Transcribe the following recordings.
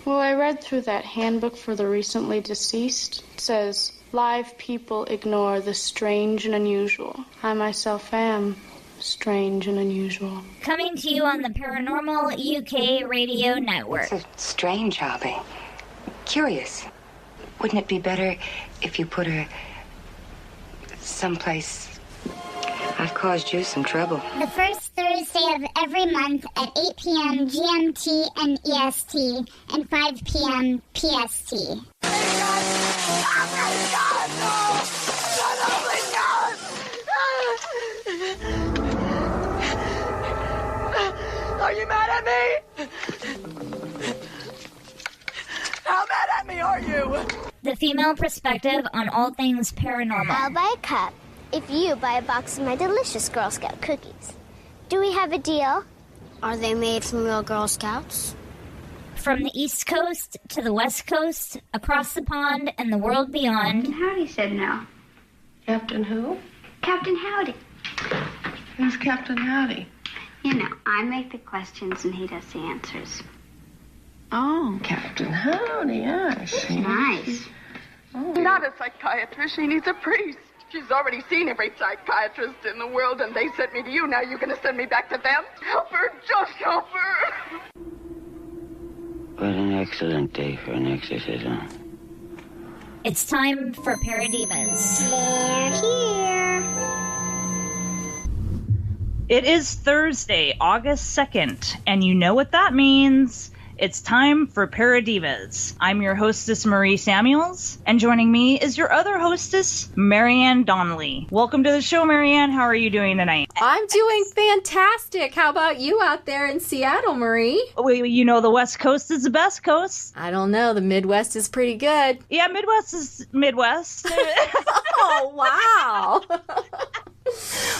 Well, I read through that handbook for the recently deceased. It says, live people ignore the strange and unusual. I myself am strange and unusual. Coming to you on the Paranormal UK Radio Network. It's a strange hobby. Curious. Wouldn't it be better if you put her someplace? I've caused you some trouble. The first Thursday of every month at 8 p.m. GMT and EST and 5 p.m. PST. Are you mad at me? How mad at me are you? The female perspective on all things paranormal. I'll buy a cup if you buy a box of my delicious Girl Scout cookies. Do we have a deal? Are they made from real Girl Scouts? From the East Coast to the West Coast, across the pond and the world beyond. Captain Howdy said no. Captain who? Captain Howdy. Who's Captain Howdy? You know, I make the questions and he does the answers. Oh, Captain Howdy, yeah. Nice. Oh. Not a psychiatrist, she needs a priest. She's already seen every psychiatrist in the world and they sent me to you. Now you're gonna send me back to them? Help her, just help her. What an excellent day for an exorcism. It's time for ParaDivas. They're here. It is Thursday, August 2nd, and you know what that means. It's time for ParaDivas. I'm your hostess, Marie Samuels, and joining me is your other hostess, Marianne Donnelly. Welcome to the show, Marianne. How are you doing tonight? I'm doing fantastic. How about you out there in Seattle, Marie? You know the West Coast is the best coast. I don't know. The Midwest is pretty good. Yeah, Midwest is Midwest. Oh, wow.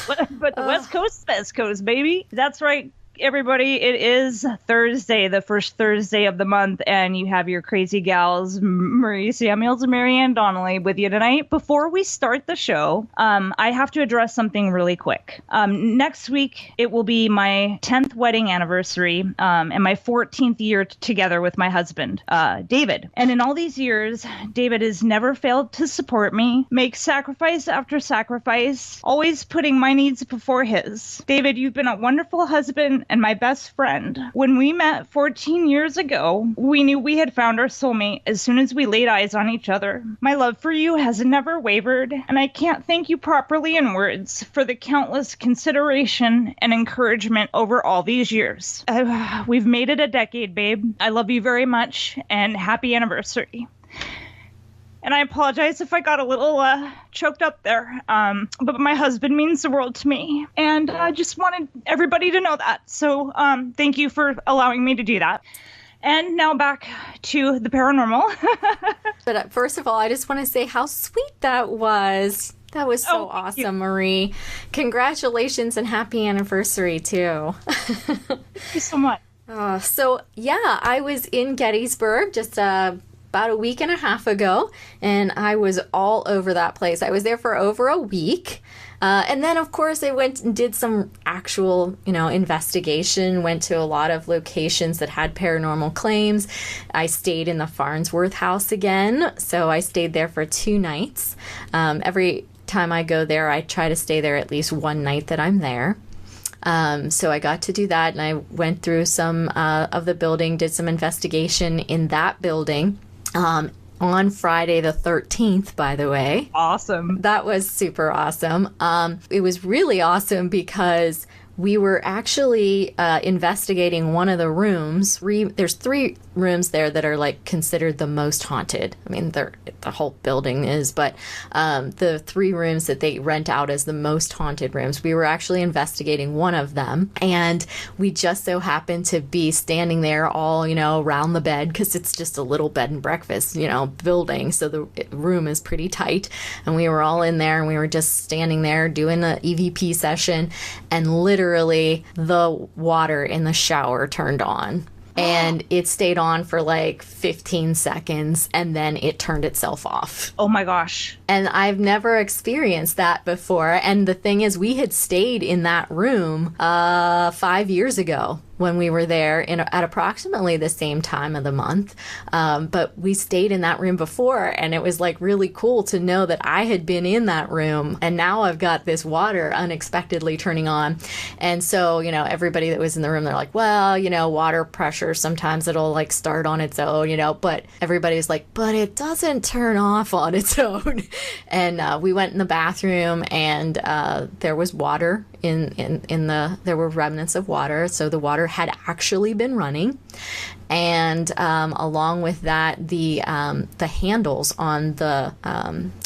But the West Coast is best coast, baby. That's right. Everybody, it is Thursday, the first Thursday of the month, and you have your crazy gals, Marie Samuels and Marianne Donnelly, with you tonight. Before we start the show, I have to address something really quick. Next week, it will be my 10th wedding anniversary and my 14th year together with my husband, David. And in all these years, David has never failed to support me, make sacrifice after sacrifice, always putting my needs before his. David, you've been a wonderful husband and my best friend. When we met 14 years ago, we knew we had found our soulmate as soon as we laid eyes on each other. My love for you has never wavered, and I can't thank you properly in words for the countless consideration and encouragement over all these years. We've made it a decade, babe. I love you very much, and happy anniversary. And I apologize if I got a little choked up there, but my husband means the world to me, and I just wanted everybody to know that. So thank you for allowing me to do that. And now back to the paranormal. But first of all, I just want to say how sweet that was. That was so awesome, Marie. Congratulations and happy anniversary, too. Thank you so much. So, yeah, I was in Gettysburg just about a week and a half ago, and I was all over that place. I was there for over a week. And then, of course, I went and did some actual, investigation, went to a lot of locations that had paranormal claims. I stayed in the Farnsworth house again, so I stayed there for 2 nights. Every time I go there, I try to stay there at least one night that I'm there. So I got to do that, and I went through some of the building, did some investigation in that building. On Friday the 13th, by the way. Awesome. That was super awesome. It was really awesome because we were actually investigating one of the rooms. There's 3 rooms there that are considered the most haunted. I mean, the whole building is, but the 3 rooms that they rent out as the most haunted rooms, we were actually investigating one of them, and we just so happened to be standing there all, around the bed, because it's just a little bed and breakfast, building, so the room is pretty tight, and we were all in there, and we were just standing there doing an EVP session, and literally the water in the shower turned on. and it stayed on for like 15 seconds and then it turned itself off. Oh my gosh. And I've never experienced that before. And the thing is, we had stayed in that room 5 years ago when we were there at approximately the same time of the month. But we stayed in that room before, and it was like really cool to know that I had been in that room, and now I've got this water unexpectedly turning on. And so, you know, everybody that was in the room, they're like, well, you know, water pressure, sometimes it'll like start on its own, you know, but everybody's like, but it doesn't turn off on its own. And we went in the bathroom, and there was water there were remnants of water, so the water had actually been running. And along with that, the handles on the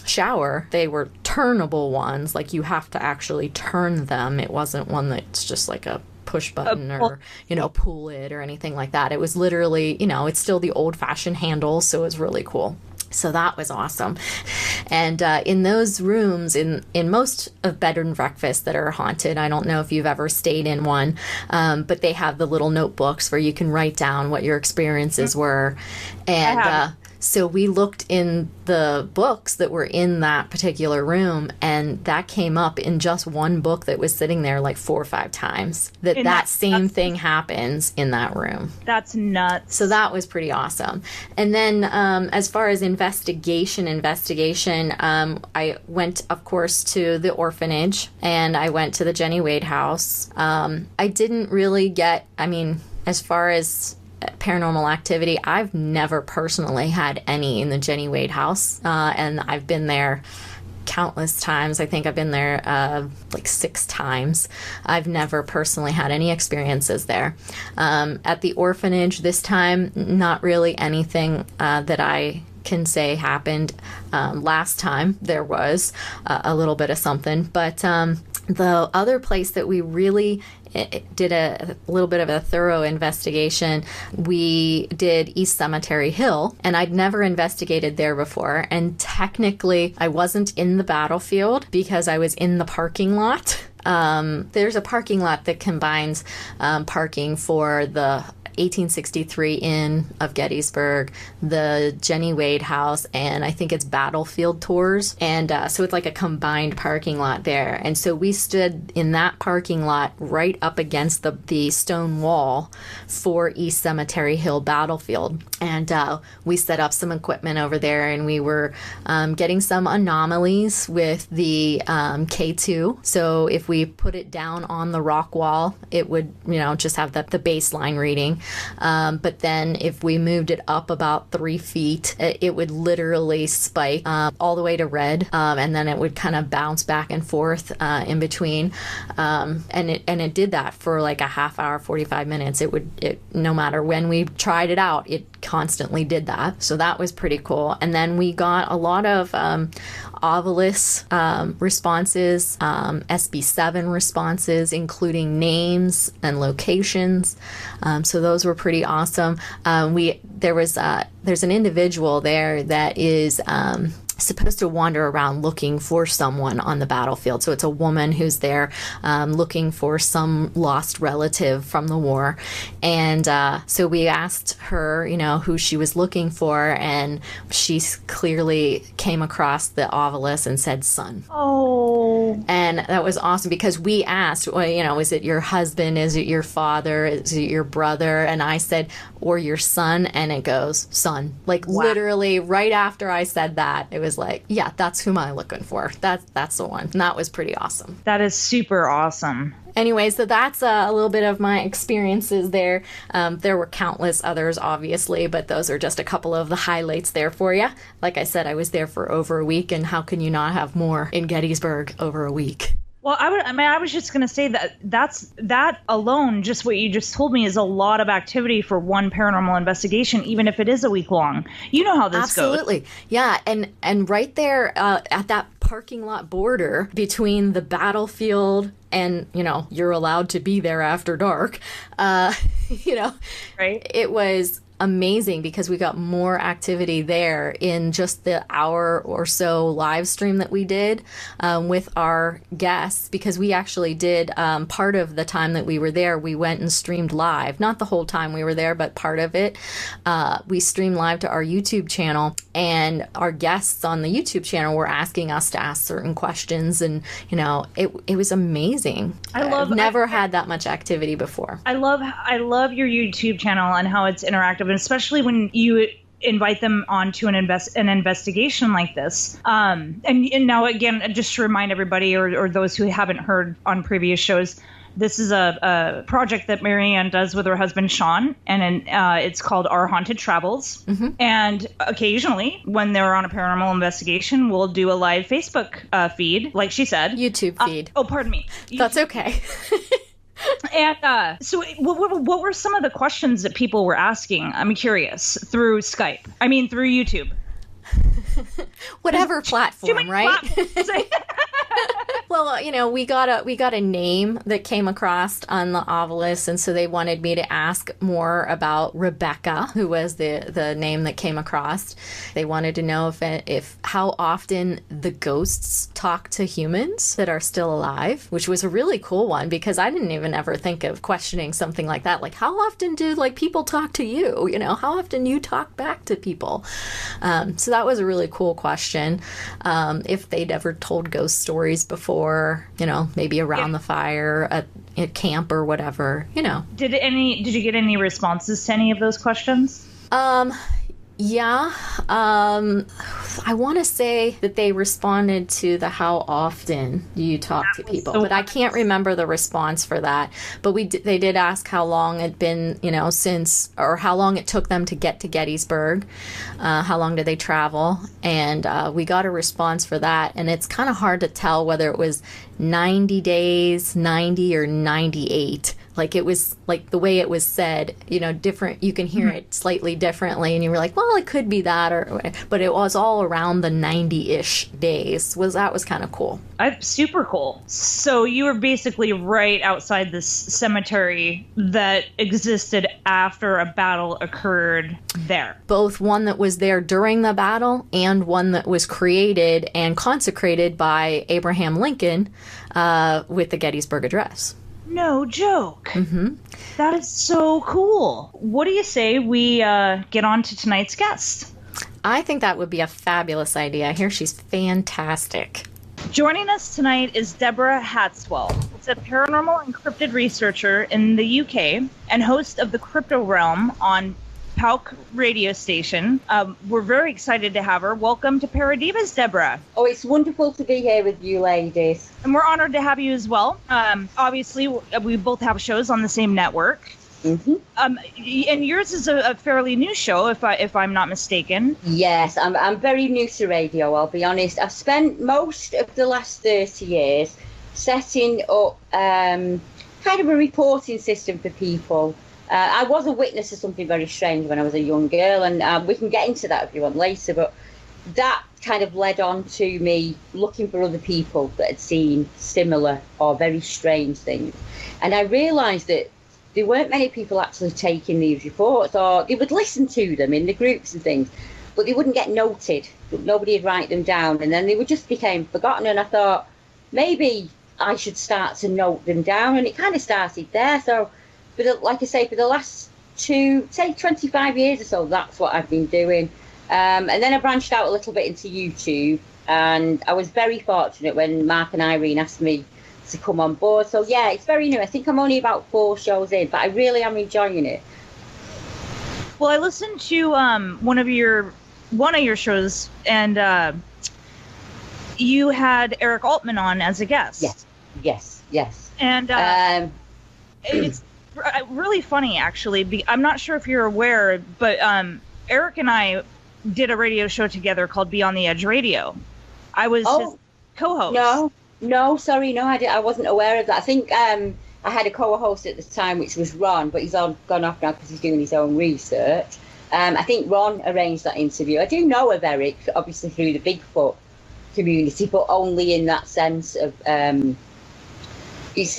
shower, they were turnable ones, like you have to actually turn them. It wasn't one that's just like a push button or, you know, pull it or anything like that. It was literally, you know, it's still the old-fashioned handle, so it was really cool. So that was awesome. And in those rooms, in most of bed and breakfasts that are haunted, I don't know if you've ever stayed in one, but they have the little notebooks where you can write down what your experiences were. And so we looked in the books that were in that particular room, and that came up in just one book that was sitting there like 4 or 5 times. That same thing happens in that room. That's nuts. So that was pretty awesome. And then as far as investigation, I went, of course, to the orphanage, and I went to the Jenny Wade house. I didn't really get, as far as paranormal activity, I've never personally had any in the Jenny Wade house, and I've been there countless times. I think I've been there like 6 times. I've never personally had any experiences there. At the orphanage this time, not really anything that I can say happened. Last time there was a little bit of something, but the other place that we really did a little bit of a thorough investigation, we did East Cemetery Hill, and I'd never investigated there before. And technically, I wasn't in the battlefield because I was in the parking lot. There's a parking lot that combines parking for the 1863 Inn of Gettysburg, the Jenny Wade house, and I think it's Battlefield Tours. And so it's like a combined parking lot there. And so we stood in that parking lot right up against the stone wall for East Cemetery Hill Battlefield. And we set up some equipment over there, and we were getting some anomalies with the K2. So if we put it down on the rock wall, it would, just have the baseline reading. But then if we moved it up about 3 feet, it would literally spike all the way to red, and then it would kind of bounce back and forth in between. And it did that for like a half hour, 45 minutes. It no matter when we tried it out, it constantly did that. So that was pretty cool. And then we got a lot of Ovilus responses, SB7 responses, including names and locations. So those were pretty awesome. There's an individual there that is supposed to wander around looking for someone on the battlefield. So it's a woman who's there looking for some lost relative from the war. And so we asked her, who she was looking for, and she clearly came across the Ovilus and said son. Oh. And that was awesome because we asked, well, is it your husband? Is it your father? Is it your brother? And I said, or your son? And it goes, son. Like, wow. Literally right after I said that, it was like, yeah, that's who I'm looking for. That's the one. And that was pretty awesome. That is super awesome. Anyway, so that's a little bit of my experiences there. There were countless others, obviously, but those are just a couple of the highlights there for you. Like I said, I was there for over a week, and how can you not have more in Gettysburg over a week? Well, I was just going to say that alone, just what you just told me, is a lot of activity for one paranormal investigation, even if it is a week long. You know how this goes. Absolutely. Yeah. And right there at that parking lot border between the battlefield and, you're allowed to be there after dark, right? It was amazing because we got more activity there in just the hour or so live stream that we did with our guests, because we actually did part of the time that we were there, we went and streamed live. Not the whole time we were there, but part of it. We streamed live to our YouTube channel, and our guests on the YouTube channel were asking us to ask certain questions, and it was amazing. I've never had that much activity before. I love your YouTube channel and how it's interactive, and especially when you invite them onto an investigation like this. And now, again, just to remind everybody or those who haven't heard on previous shows, this is a project that Marianne does with her husband, Sean, and it's called Our Haunted Travels. Mm-hmm. And occasionally, when they're on a paranormal investigation, we'll do a live Facebook feed, like she said. YouTube feed. Pardon me. That's okay. And so what were some of the questions that people were asking? I'm curious. Through Skype. Through YouTube. Whatever platform, right? Well, we got a name that came across on the obelisk, and so they wanted me to ask more about Rebecca, who was the name that came across. They wanted to know if how often the ghosts talk to humans that are still alive, which was a really cool one, because I didn't even ever think of questioning something like that. Like, how often do people talk to you? How often you talk back to people? So that was a really cool question. If they'd ever told ghost stories before, maybe around the fire at camp or whatever, Did you get any responses to any of those questions? Yeah. I want to say that they responded to the how often do you talk to people, but I can't remember the response for that. But they did ask how long it'd been, since, or how long it took them to get to Gettysburg. How long did they travel? And we got a response for that. And it's kind of hard to tell whether it was 90 days, 90 or 98. Like, it was like the way it was said, different. You can hear it slightly differently, and you were like, well, it could be that, but it was all around the 90-ish days. That was kind of cool. Super cool. So you were basically right outside this cemetery that existed after a battle occurred there. Both one that was there during the battle and one that was created and consecrated by Abraham Lincoln with the Gettysburg Address. No joke. Mm-hmm. That is so cool. What do you say we get on to tonight's guest? I think that would be a fabulous idea. I hear she's fantastic. Joining us tonight is Deborah Hatswell. It's a paranormal and cryptid researcher in the UK and host of the Crypto Realm on PAUK radio station. We're very excited to have her. Welcome to ParaDivas, Deborah. Oh, it's wonderful to be here with you ladies. And we're honored to have you as well. Obviously, we both have shows on the same network. Mm-hmm. And yours is a fairly new show, if I'm not mistaken. Yes, I'm very new to radio, I'll be honest. I've spent most of the last 30 years setting up kind of a reporting system for people. I was a witness of something very strange when I was a young girl, and we can get into that if you want later, but that kind of led on to me looking for other people that had seen similar or very strange things. And I realised that there weren't many people actually taking these reports, or they would listen to them in the groups and things, but they wouldn't get noted. Nobody would write them down, and then they would just became forgotten. And I thought, maybe I should start to note them down, and it kind of started there. So, like I say, for the last 25 years or so, that's what I've been doing. And then I branched out a little bit into YouTube, and I was very fortunate when Mark and Irene asked me to come on board. So yeah, it's very new. I think I'm only about 4 shows in, but I really am enjoying it. Well, I listened to one of your shows, and you had Eric Altman on as a guest. Yes. And it's really funny, actually. I'm not sure if you're aware, but Eric and I did a radio show together called Beyond the Edge Radio. I was his co-host. No, I wasn't aware of that. I think I had a co-host at the time, which was Ron, but he's gone off now because he's doing his own research. I think Ron arranged that interview. I do know of Eric, obviously through the Bigfoot community, but only in that sense of...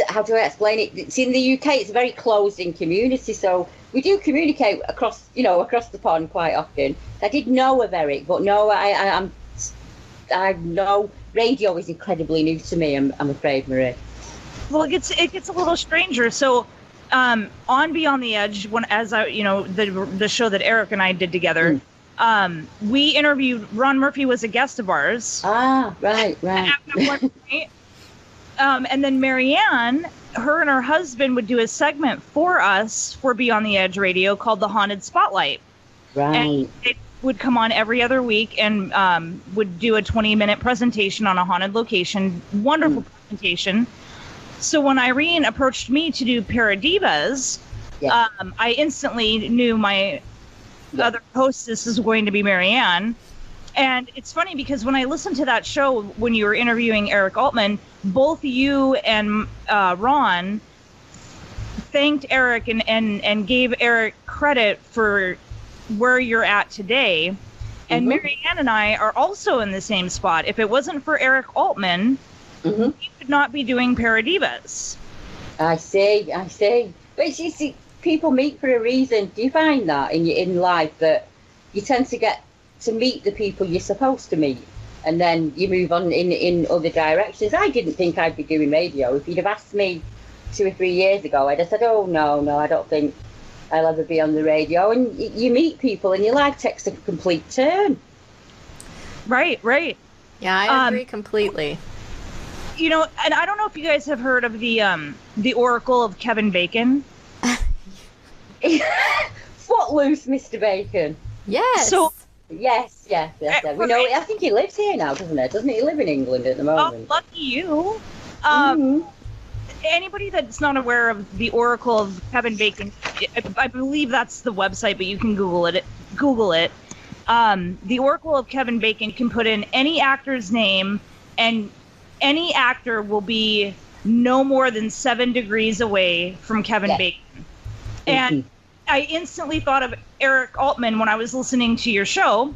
how do I explain it? It's in the UK, it's a very closed-in community, so we do communicate across the pond quite often. I did know of Eric, but no, I know radio is incredibly new to me. I'm afraid, Marie. Well, it gets a little stranger. So, on Beyond the Edge, the show that Eric and I did together, we interviewed Ron Murphy was a guest of ours. Ah, right. At one point. And then Marianne, her and her husband would do a segment for us for Beyond the Edge Radio called The Haunted Spotlight. Right. And it would come on every other week and would do a 20-minute presentation on a haunted location. Wonderful presentation. So when Irene approached me to do ParaDivas, I instantly knew my other hostess is going to be Marianne. And it's funny because when I listened to that show, when you were interviewing Eric Altman, both you and Ron thanked Eric and gave Eric credit for where you're at today. And Marianne and I are also in the same spot. If it wasn't for Eric Altman, we could not be doing ParaDivas. I see. But you see, people meet for a reason. Do you find that in life that you tend to get to meet the people you're supposed to meet, and then you move on in other directions? I didn't think I'd be doing radio. If you'd have asked me 2 or 3 years ago, I'd have said, oh, no, I don't think I'll ever be on the radio. And you meet people and your life takes a complete turn. Right. Yeah, I agree completely. And I don't know if you guys have heard of the Oracle of Kevin Bacon. Footloose, Mr. Bacon. Yes. So, yes. We know. I think he lives here now, doesn't he? Doesn't he live in England at the moment? Oh, lucky you. Anybody that's not aware of the Oracle of Kevin Bacon, I believe that's the website, but you can Google it. The Oracle of Kevin Bacon can put in any actor's name, and any actor will be no more than 7 degrees away from Kevin Bacon. And I instantly thought of Eric Altman when I was listening to your show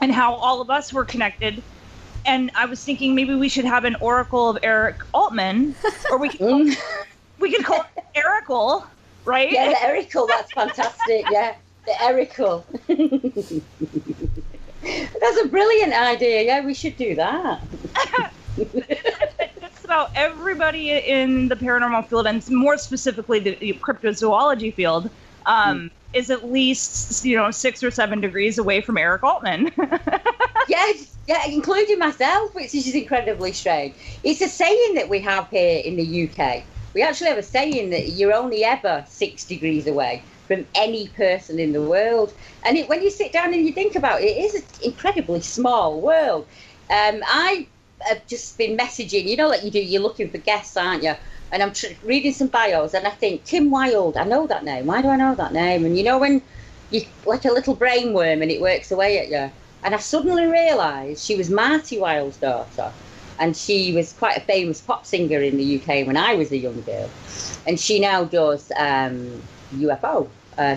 and how all of us were connected. And I was thinking maybe we should have an Oracle of Eric Altman, or we could call it Erical, right? Yeah, the Erical, that's fantastic. Yeah, the Erical. That's a brilliant idea. Yeah, we should do that. Just about everybody in the paranormal field, and more specifically the cryptozoology field, is at least 6 or 7 degrees away from Eric Altman. Yes, including myself, which is incredibly strange. It's a saying that we have here in the UK. We actually have a saying that you're only ever 6 degrees away from any person in the world. And when you sit down and you think about it, it is an incredibly small world. I have just been messaging, like you do, you're looking for guests, aren't you? And I'm reading some bios, and I think, Kim Wilde, I know that name. Why do I know that name? And when you like a little brainworm and it works away at you. And I suddenly realised she was Marty Wilde's daughter. And she was quite a famous pop singer in the UK when I was a young girl. And she now does UFO.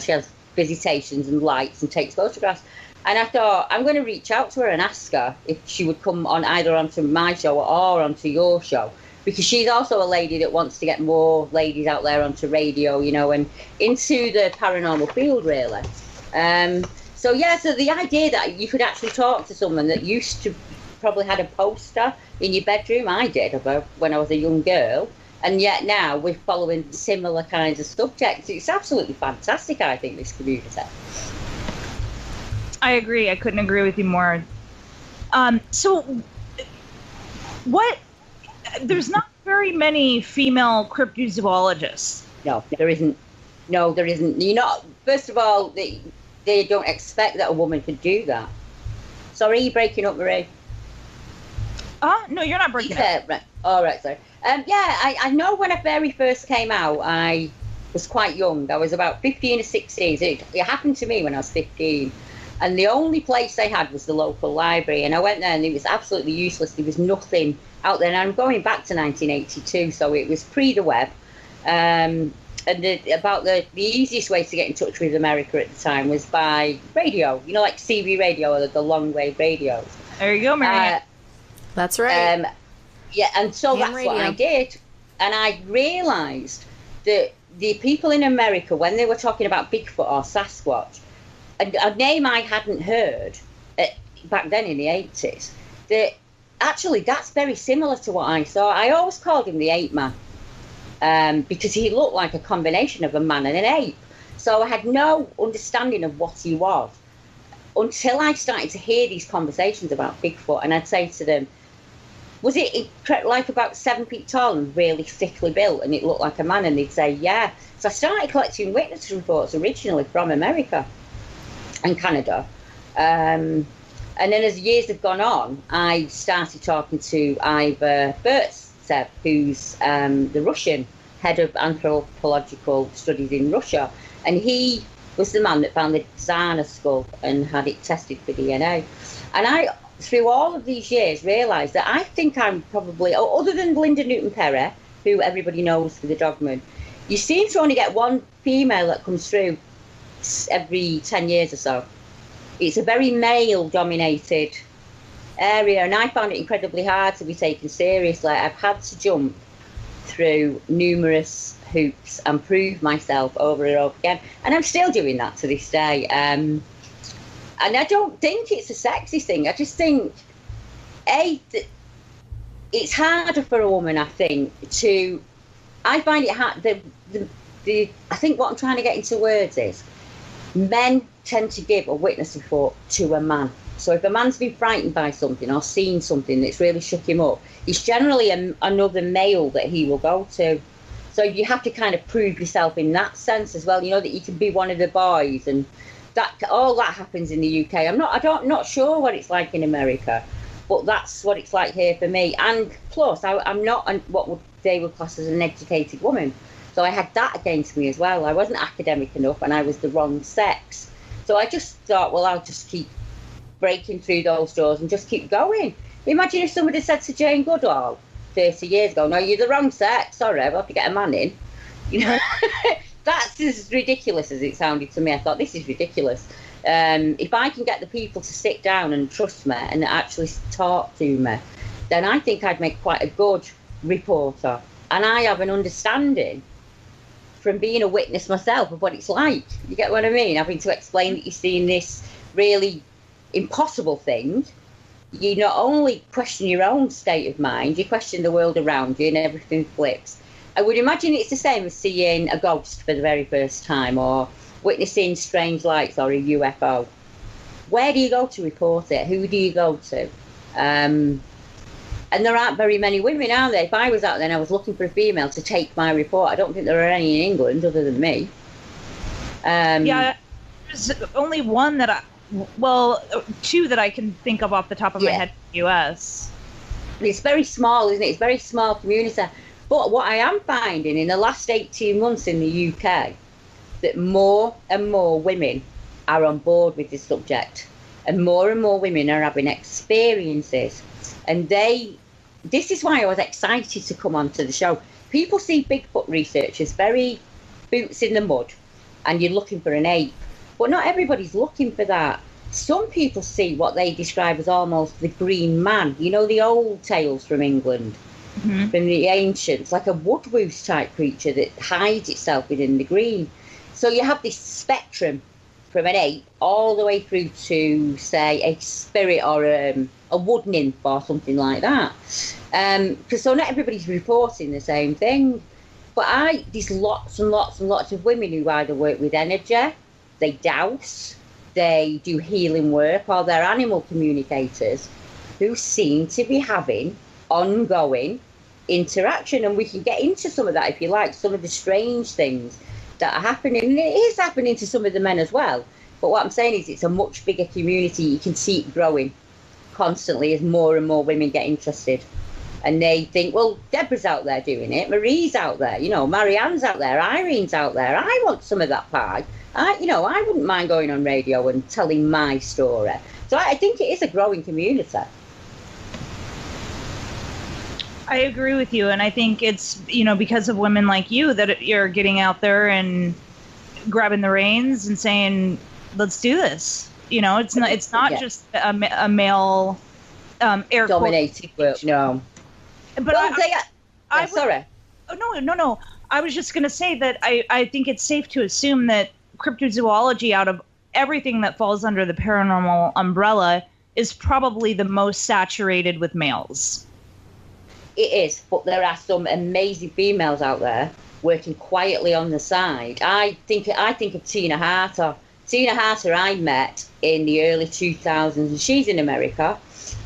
She has visitations and lights and takes photographs. And I thought, I'm going to reach out to her and ask her if she would come on either onto my show or onto your show. Because she's also a lady that wants to get more ladies out there onto radio, and into the paranormal field, really. So the idea that you could actually talk to someone that used to probably had a poster in your bedroom, I did, about when I was a young girl, and yet now we're following similar kinds of subjects. It's absolutely fantastic, I think, this community. I agree. I couldn't agree with you more. There's not very many female cryptozoologists. No, there isn't. First of all, they don't expect that a woman could do that. Sorry, you're breaking up, Marie. No, you're not breaking up. Right. All right, sorry. I know when I very first came out, I was quite young. I was about 15 or 16. It happened to me when I was 15. And the only place they had was the local library. And I went there and it was absolutely useless. There was nothing out there. And I'm going back to 1982, so it was pre the web. And the easiest way to get in touch with America at the time was by radio, like CB radio or the long wave radios. There you go, Marianne. That's right. And so that's what I did. And I realised that the people in America, when they were talking about Bigfoot or Sasquatch, a name I hadn't heard back then in the 80s, actually that's very similar to what I saw. I always called him the ape man because he looked like a combination of a man and an ape. So I had no understanding of what he was until I started to hear these conversations about Bigfoot, and I'd say to them, was it like about 7 feet tall and really thickly built and it looked like a man? And they'd say, yeah. So I started collecting witness reports originally from America and Canada. And then as years have gone on, I started talking to Ivor Burtsev, who's the Russian head of anthropological studies in Russia. And he was the man that found the Zana skull and had it tested for DNA. And I, through all of these years, realised that I think I'm probably, other than Linda Newton-Perry, who everybody knows for the Dogman, you seem to only get one female that comes through every 10 years or so. It's a very male-dominated area, and I found it incredibly hard to be taken seriously. I've had to jump through numerous hoops and prove myself over and over again, and I'm still doing that to this day. And I don't think it's a sexy thing. I just think, it's harder for a woman, I think, to... I find it hard... I think what I'm trying to get into words is, men tend to give a witness report to a man. So if a man's been frightened by something or seen something that's really shook him up, it's generally another male that he will go to. So you have to kind of prove yourself in that sense as well, you know, that you can be one of the boys, and that all that happens in the UK. I'm not sure what it's like in America, but that's what it's like here for me. And plus, I'm not what they would class as an educated woman, so I had that against me as well. I wasn't academic enough, and I was the wrong sex. So I just thought, well, I'll just keep breaking through those doors and just keep going. Imagine if somebody said to Jane Goodall 30 years ago, no, you're the wrong sex, sorry, we'll have to get a man in. You know, that's as ridiculous as it sounded to me. I thought, this is ridiculous. If I can get the people to sit down and trust me and actually talk to me, then I think I'd make quite a good reporter. And I have an understanding from being a witness myself of what it's like. You get what I mean? Having to explain that you're seeing this really impossible thing. You not only question your own state of mind, you question the world around you, and everything flips. I would imagine it's the same as seeing a ghost for the very first time, or witnessing strange lights or a UFO. Where do you go to report it? Who do you go to? And there aren't very many women, are there? If I was out there and I was looking for a female to take my report, I don't think there are any in England other than me. Yeah, there's only one that two that I can think of off the top of my head in the US. It's very small, isn't it? It's a very small community. But what I am finding in the last 18 months in the UK, that more and more women are on board with this subject, and more women are having experiences. And this is why I was excited to come onto the show. People see Bigfoot research as very boots in the mud, and you're looking for an ape. But not everybody's looking for that. Some people see what they describe as almost the green man. You know, the old tales from England, from the ancients, like a woodwoose type creature that hides itself within the green. So you have this spectrum from an ape all the way through to, say, a spirit or a wood nymph or something like that. So not everybody's reporting the same thing. But there's lots and lots and lots of women who either work with energy, they douse, they do healing work, or they're animal communicators who seem to be having ongoing interaction. And we can get into some of that if you like, some of the strange things that are happening. And it is happening to some of the men as well. But what I'm saying is it's a much bigger community. You can see it growing constantly as more and more women get interested. And they think, well, Deborah's out there doing it, Marie's out there, you know, Marianne's out there, Irene's out there. I want some of that pie. I wouldn't mind going on radio and telling my story. So I think it is a growing community. I agree with you, and I think it's, because of women like you that you're getting out there and grabbing the reins and saying, let's do this. It's not just a male air dominated world. No. But sorry. Oh, no. I was just going to say that I think it's safe to assume that cryptozoology, out of everything that falls under the paranormal umbrella, is probably the most saturated with males. It is, but there are some amazing females out there working quietly on the side. I think of Tina Harter. Tina Harter I met in the early 2000s, and she's in America,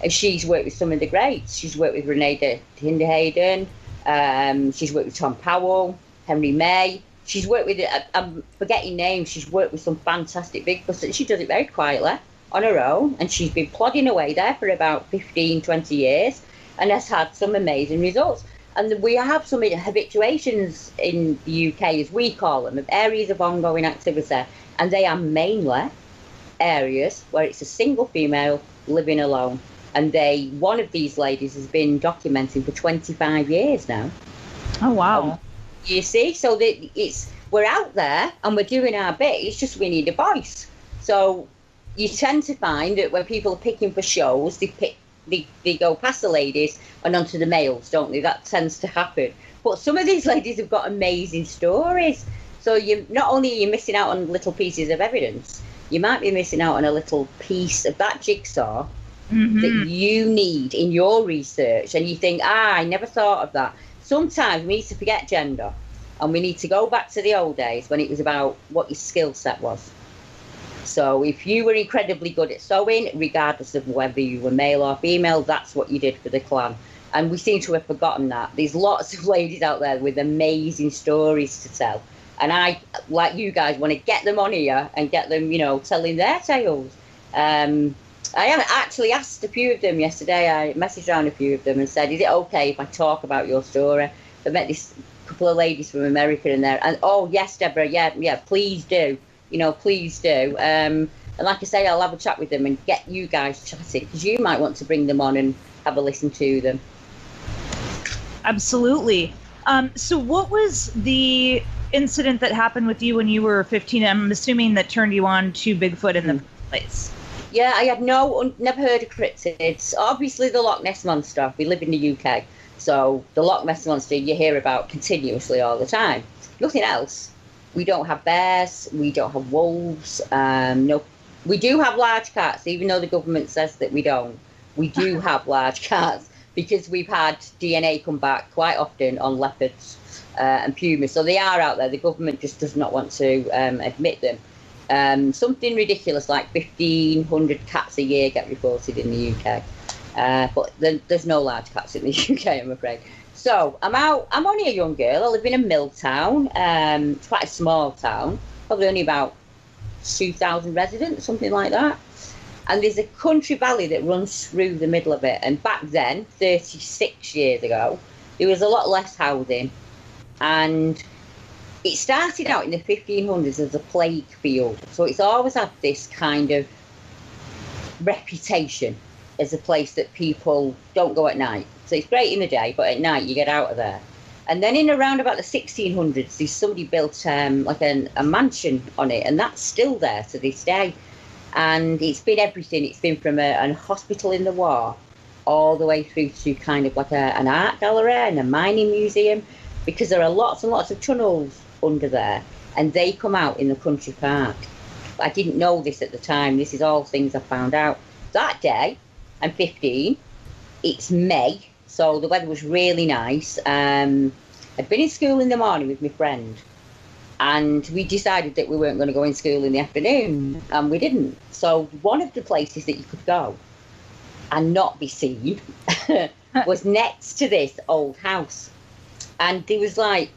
and she's worked with some of the greats. She's worked with Renee Hayden. She's worked with Tom Powell, Henry May. She's worked with, I'm forgetting names, she's worked with some fantastic Bigfoots, and she does it very quietly on her own, and she's been plodding away there for about 15, 20 years, and has had some amazing results. And we have some habituations in the UK, as we call them, of areas of ongoing activity, and they are mainly areas where it's a single female living alone. And one of these ladies has been documenting for 25 years now. Oh, wow. You see, so we're out there and we're doing our bit. It's just we need a voice. So you tend to find that when people are picking for shows, they go past the ladies and onto the males, don't they? That tends to happen. But some of these ladies have got amazing stories. So you not only are you missing out on little pieces of evidence, you might be missing out on a little piece of that jigsaw that you need in your research, and you think, I never thought of that. Sometimes we need to forget gender, and we need to go back to the old days when it was about what your skill set was. So if you were incredibly good at sewing, regardless of whether you were male or female, that's what you did for the clan. And we seem to have forgotten that. There's lots of ladies out there with amazing stories to tell. And I, like you guys, want to get them on here and get them, telling their tales. I actually asked a few of them yesterday. I messaged around a few of them and said, is it okay if I talk about your story? I met this couple of ladies from America in there. And, oh, yes, Deborah, yeah, please do. Please do. And like I say, I'll have a chat with them and get you guys chatting, because you might want to bring them on and have a listen to them. Absolutely. So what was the incident that happened with you when you were 15? I'm assuming that turned you on to Bigfoot in the first place. Yeah, I had never heard of cryptids. Obviously, the Loch Ness Monster. We live in the UK, so the Loch Ness Monster you hear about continuously all the time. Nothing else. We don't have bears. We don't have wolves. No, we do have large cats, even though the government says that we don't. We do have large cats because we've had DNA come back quite often on leopards and pumas. So they are out there. The government just does not want to admit them. Something ridiculous like 1,500 cats a year get reported in the UK. But there's no large cats in the UK, I'm afraid. So I'm only a young girl. I live in a mill town. It's quite a small town, probably only about 2,000 residents, something like that. And there's a country valley that runs through the middle of it. And back then, 36 years ago, there was a lot less housing. And it started out in the 1500s as a plague field. So it's always had this kind of reputation as a place that people don't go at night. So it's great in the day, but at night you get out of there. And then in around about the 1600s, somebody built like a mansion on it, and that's still there to this day. And it's been everything. It's been from a hospital in the war all the way through to kind of like an art gallery and a mining museum, because there are lots and lots of tunnels under there, and they come out in the country park. But I didn't know this at the time. This is all things I found out. That day, I'm 15, it's May, so the weather was really nice. I'd been in school in the morning with my friend, and we decided that we weren't going to go in school in the afternoon, and we didn't. So one of the places that you could go and not be seen was next to this old house. And there was like,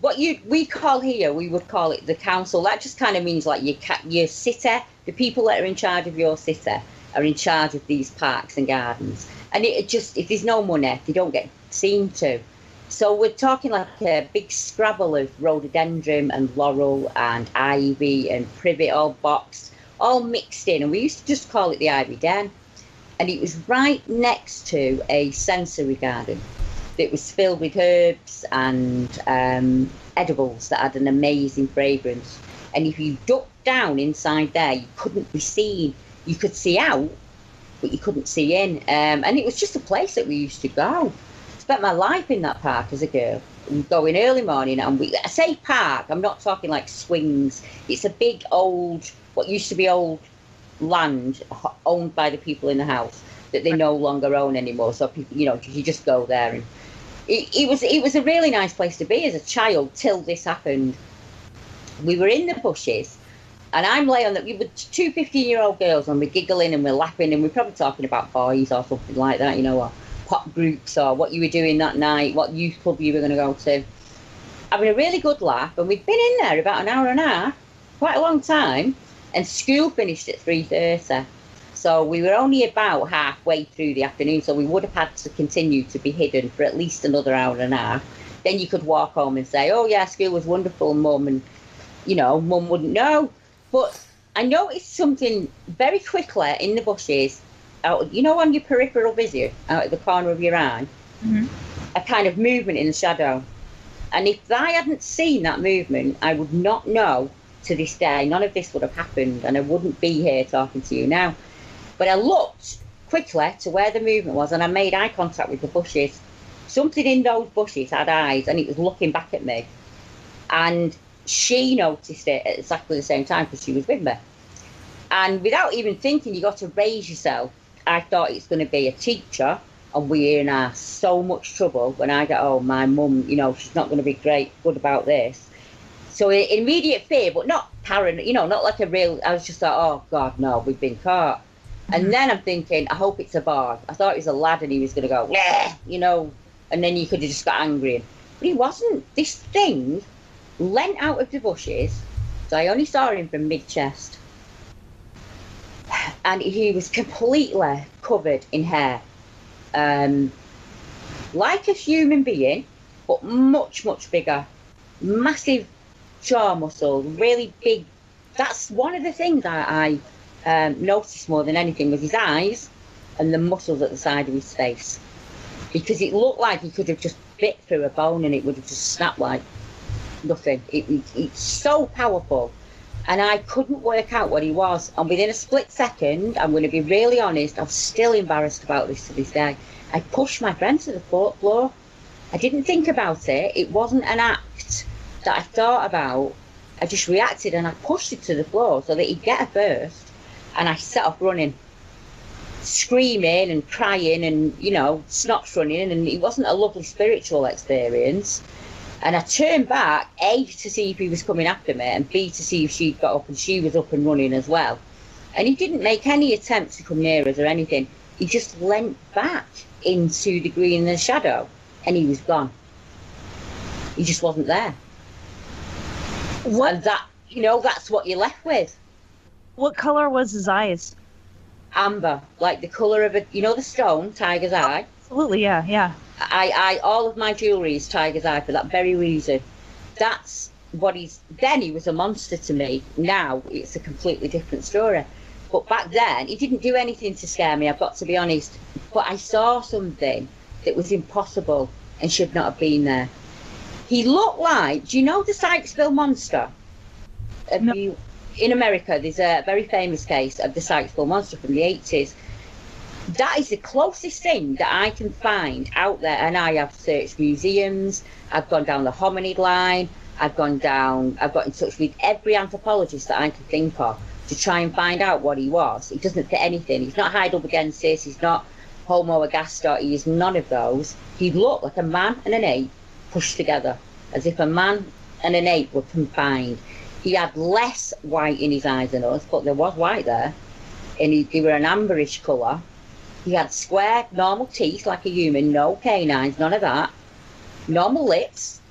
what we call here, we would call it the council. That just kind of means like your city, the people that are in charge of your city are in charge of these parks and gardens. And it just, if there's no money, they don't get seen to. So we're talking like a big scrabble of rhododendron and laurel and ivy and privet, all boxed, all mixed in. And we used to just call it the Ivy Den. And it was right next to a sensory garden that was filled with herbs and edibles that had an amazing fragrance. And if you ducked down inside there, you couldn't be seen. You could see out, but you couldn't see in. And it was just a place that we used to go. spent my life in that park as a girl. We go in early morning, and I say park, I'm not talking like swings. It's a big old, what used to be old land owned by the people in the house that they no longer own anymore. So people, you know, you just go there, and it was a really nice place to be as a child till this happened. We were in the bushes, and I'm laying on that. We were two 15-year-old girls, and we're giggling and we're laughing, and we're probably talking about boys or something like that, you know, or pop groups or what you were doing that night, what youth club you were going to go to. Having a really good laugh, and we'd been in there about an hour and a half, quite a long time, and school finished at 3:30. So we were only about halfway through the afternoon, so we would have had to continue to be hidden for at least another hour and a half. Then you could walk home and say, oh yeah, school was wonderful, Mum, and, you know, Mum wouldn't know. But I noticed something very quickly in the bushes, out, you know, on your peripheral vision, out of the corner of your eye, a kind of movement in the shadow. And if I hadn't seen that movement, I would not know to this day. None of this would have happened, and I wouldn't be here talking to you now. But I looked quickly to where the movement was, and I made eye contact with the bushes. Something in those bushes had eyes, and it was looking back at me. And she noticed it at exactly the same time because she was with me. And without even thinking, you got to raise yourself. I thought it's going to be a teacher, and we're in so much trouble. When I get home, my mum, you know, she's not going to be good about this. So immediate fear, but not paranoid, you know, not like a real, I was just like, oh God, no, we've been caught. And then I'm thinking, I hope it's a boy. I thought it was a lad and he was going to go, yeah, you know, and then you could have just got angry. But he wasn't. This thing leant out of the bushes, so I only saw him from mid-chest. And he was completely covered in hair. Like a human being, but much, much bigger. Massive jaw muscles, really big. That's one of the things I noticed more than anything was his eyes and the muscles at the side of his face. Because it looked like he could have just bit through a bone and it would have just snapped like nothing. It's so powerful. And I couldn't work out what he was. And within a split second, I'm going to be really honest, I'm still embarrassed about this to this day. I pushed my friend to the floor. I didn't think about it. It wasn't an act that I thought about. I just reacted and I pushed it to the floor so that he'd get a burst. And I set off running, screaming and crying and, you know, snots running. And it wasn't a lovely spiritual experience. And I turned back, A, to see if he was coming after me, and B, to see if she'd got up, and she was up and running as well. And he didn't make any attempt to come near us or anything. He just leant back into the green and the shadow, and he was gone. He just wasn't there. What? And that, you know, that's what you're left with. What color was his eyes? Amber, like the colour of a, you know, the stone, tiger's eye? Absolutely, yeah. I all of my jewellery is tiger's eye for that very reason. That's what then he was a monster to me. Now it's a completely different story. But back then, he didn't do anything to scare me, I've got to be honest. But I saw something that was impossible and should not have been there. He looked like, do you know the Sykesville Monster? No. In America, there's a very famous case of the Sykesville Monster from the 80s. That is the closest thing that I can find out there, and I have searched museums, I've gone down the hominid line, I've got in touch with every anthropologist that I can think of to try and find out what he was. He doesn't fit anything. He's not Heidelbergensis, he's not Homo ergaster, he is none of those. He looked like a man and an ape pushed together, as if a man and an ape were combined. He had less white in his eyes than us, but there was white there, and they were an amberish colour. He had square, normal teeth like a human, no canines, none of that. Normal lips.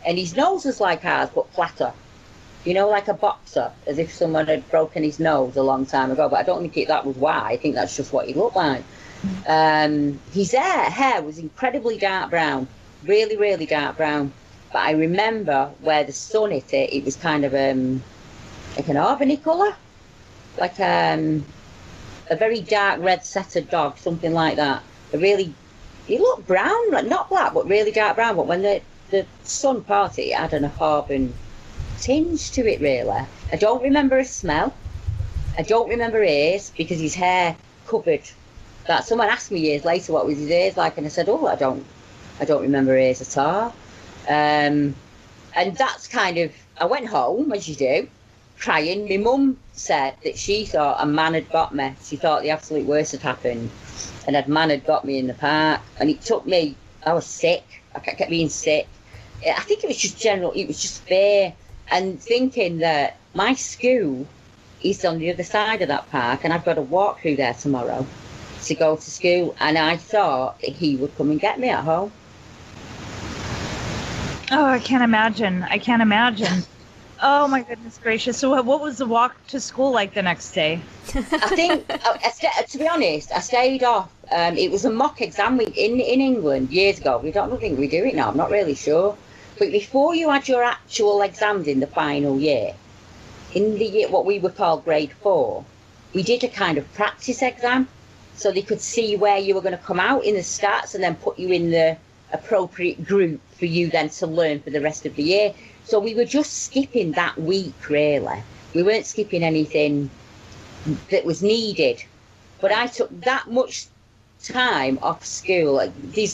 And his nose was like ours, but flatter. You know, like a boxer, as if someone had broken his nose a long time ago. But I don't think that was why. I think that's just what he looked like. His hair was incredibly dark brown. Really, really dark brown. But I remember where the sun hit it, it was kind of like an Albany colour. Like a very dark red setter dog, something like that. He looked brown, like not black, but really dark brown. But when the sun parted, it had an auburn tinge to it, really. I don't remember his smell. I don't remember ears, because his hair covered that. Someone asked me years later what was his ears like, and I said, oh, I don't I don't remember ears at all. And that's kind of, I went home, as you do, crying. My mum said that she thought a man had got me. She thought the absolute worst had happened, and a man had got me in the park. And it took me, I was sick. I kept being sick. I think it was just general, it was just fear. And thinking that my school is on the other side of that park, and I've got to walk through there tomorrow to go to school. And I thought that he would come and get me at home. Oh, I can't imagine. Oh my goodness gracious! So, what was the walk to school like the next day? I think, to be honest, I stayed off. It was a mock exam week in England years ago. I don't think we do it now. I'm not really sure. But before you had your actual exams in the final year, in the year what we would call grade 4, we did a kind of practice exam, so they could see where you were going to come out in the stats and then put you in the appropriate group for you then to learn for the rest of the year. So we were just skipping that week, really. We weren't skipping anything that was needed. But I took that much time off school.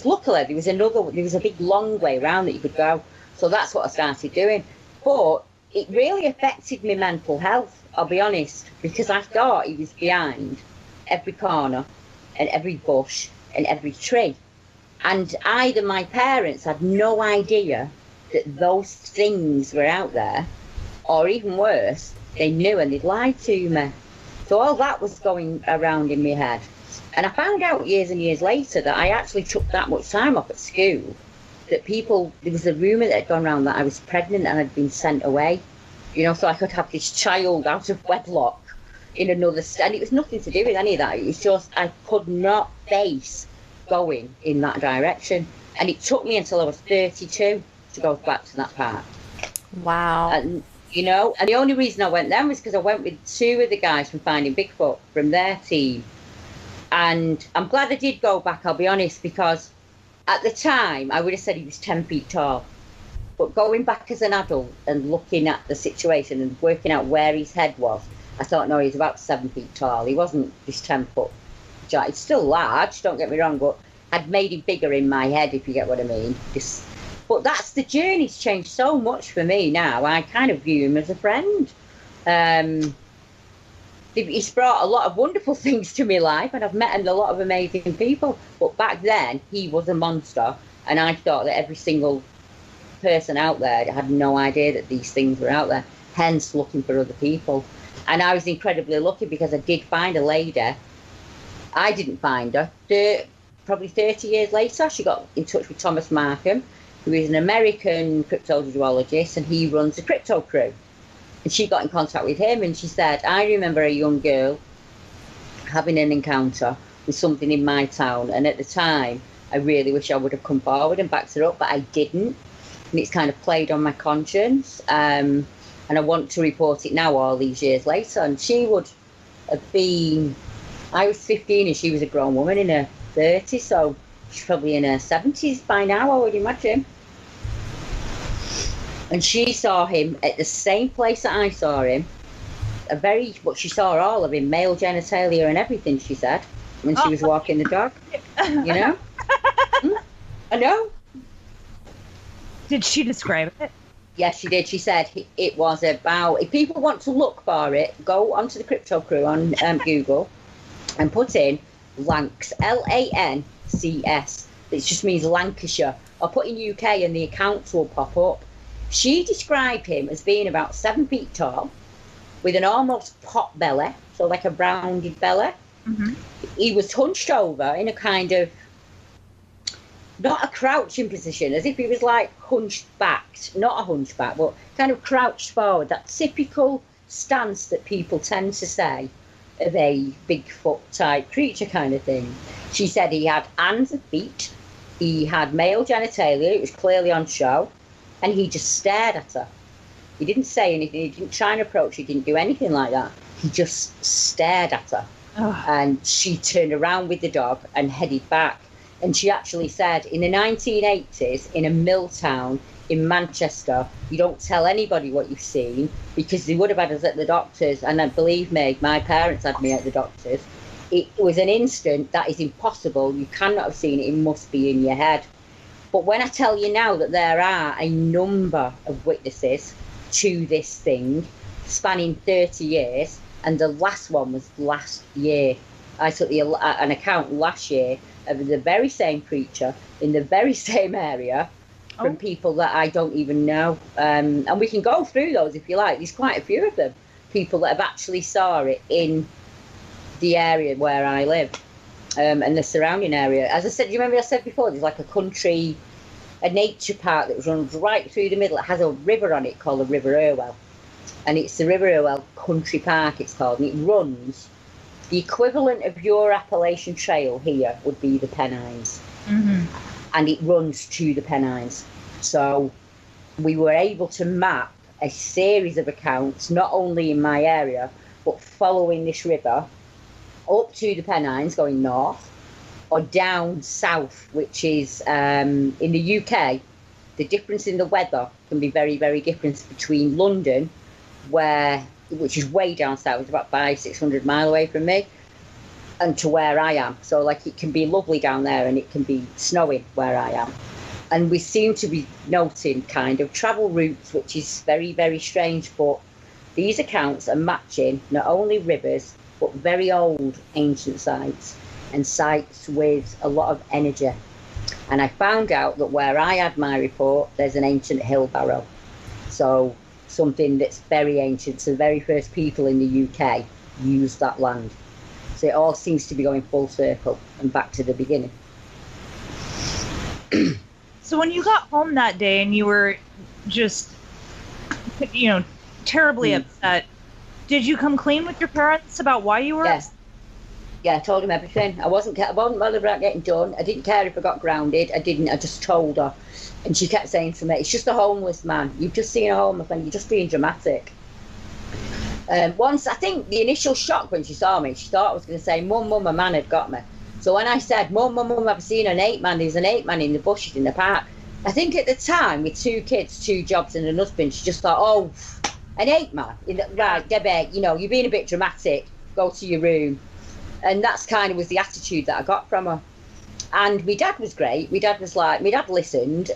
Luckily, there was a big long way around that you could go. So that's what I started doing. But it really affected my mental health, I'll be honest, because I thought he was behind every corner and every bush and every tree. And either my parents had no idea that those things were out there, or even worse, they knew and they'd lied to me. So all that was going around in my head. And I found out years and years later that I actually took that much time off at school, that there was a rumour that had gone around that I was pregnant and had been sent away, so I could have this child out of wedlock in another state. And it was nothing to do with any of that. It was just I could not face going in that direction. And it took me until I was 32 to go back to that park. Wow. And and the only reason I went then was because I went with 2 of the guys from Finding Bigfoot from their team. And I'm glad I did go back, I'll be honest, because at the time I would have said he was 10 feet tall. But going back as an adult and looking at the situation and working out where his head was, I thought, no, he's about 7 feet tall. He wasn't just 10 foot. He's still large, don't get me wrong, but I'd made him bigger in my head, if you get what I mean. But that's the journey's changed so much for me now. I kind of view him as a friend. He's brought a lot of wonderful things to my life, and I've met a lot of amazing people. But back then, he was a monster, and I thought that every single person out there had no idea that these things were out there, hence looking for other people. And I was incredibly lucky because I did find a lady. I didn't find her. Probably 30 years later, she got in touch with Thomas Markham, who is an American cryptozoologist, and he runs a crypto crew. And she got in contact with him, and she said, I remember a young girl having an encounter with something in my town, and at the time, I really wish I would have come forward and backed her up, but I didn't. And it's kind of played on my conscience, and I want to report it now all these years later. And she would have been, I was 15 and she was a grown woman in her 30s, so she's probably in her 70s by now, I would imagine. And she saw him at the same place that I saw him. But she saw all of him, male genitalia and everything, she said, when she was walking the dog. I know. Did she describe it? Yes, she did. She said it was about, if people want to look for it, go onto the Crypto Crew on Google and put in Lancs, Lancs. It just means Lancashire. Or put in UK and the accounts will pop up. She described him as being about 7 feet tall, with an almost pot belly, so like a rounded belly. Mm-hmm. He was hunched over in a kind of, not a crouching position, as if he was like hunched back, not a hunchback, but kind of crouched forward, that typical stance that people tend to say of a Bigfoot type creature kind of thing. She said he had hands and feet, he had male genitalia, it was clearly on show, and he just stared at her. He didn't say anything, he didn't try and approach, he didn't do anything like that. He just stared at her. Oh. And she turned around with the dog and headed back. And she actually said, in the 1980s, in a mill town in Manchester, you don't tell anybody what you've seen, because they would have had us at the doctors. And believe me, my parents had me at the doctors. It was an instant that is impossible. You cannot have seen it. It must be in your head. But when I tell you now that there are a number of witnesses to this thing spanning 30 years, and the last one was last year. I took an account last year of the very same creature in the very same area from people that I don't even know. And we can go through those if you like. There's quite a few of them. People that have actually saw it in the area where I live and the surrounding area. As I said, do you remember I said before, there's like a nature park that runs right through the middle. It has a river on it called the River Irwell. And it's the River Irwell Country Park, it's called. And it runs, the equivalent of your Appalachian Trail here would be the Pennines. Mm-hmm. And it runs to the Pennines. So we were able to map a series of accounts, not only in my area, but following this river up to the Pennines, going north, or down south, which is in the UK. The difference in the weather can be very, very different between London, which is way down south, it's about 500-600 miles away from me, and to where I am. So like it can be lovely down there and it can be snowing where I am. And we seem to be noting kind of travel routes, which is very, very strange. But these accounts are matching not only rivers, but very old ancient sites and sites with a lot of energy. And I found out that where I had my report, there's an ancient hill barrow. So something that's very ancient. So the very first people in the UK used that land. So it all seems to be going full circle and back to the beginning. So when you got home that day and you were just, terribly upset, did you come clean with your parents about why you were upset? Yeah, I told him everything. I wasn't bothered about getting done. I didn't care if I got grounded. I just told her. And she kept saying to me, it's just a homeless man. You've just seen a homeless man. You're just being dramatic. Once, I think the initial shock when she saw me, she thought I was going to say, Mum, a man had got me. So when I said, Mum, I've seen an ape man, there's an ape man in the bushes in the park. I think at the time, with 2 kids, 2 jobs and an husband, she just thought, oh, an ape man. Right, Debbie, you're being a bit dramatic. Go to your room. And that's kind of was the attitude that I got from her. And my dad was great. My dad listened.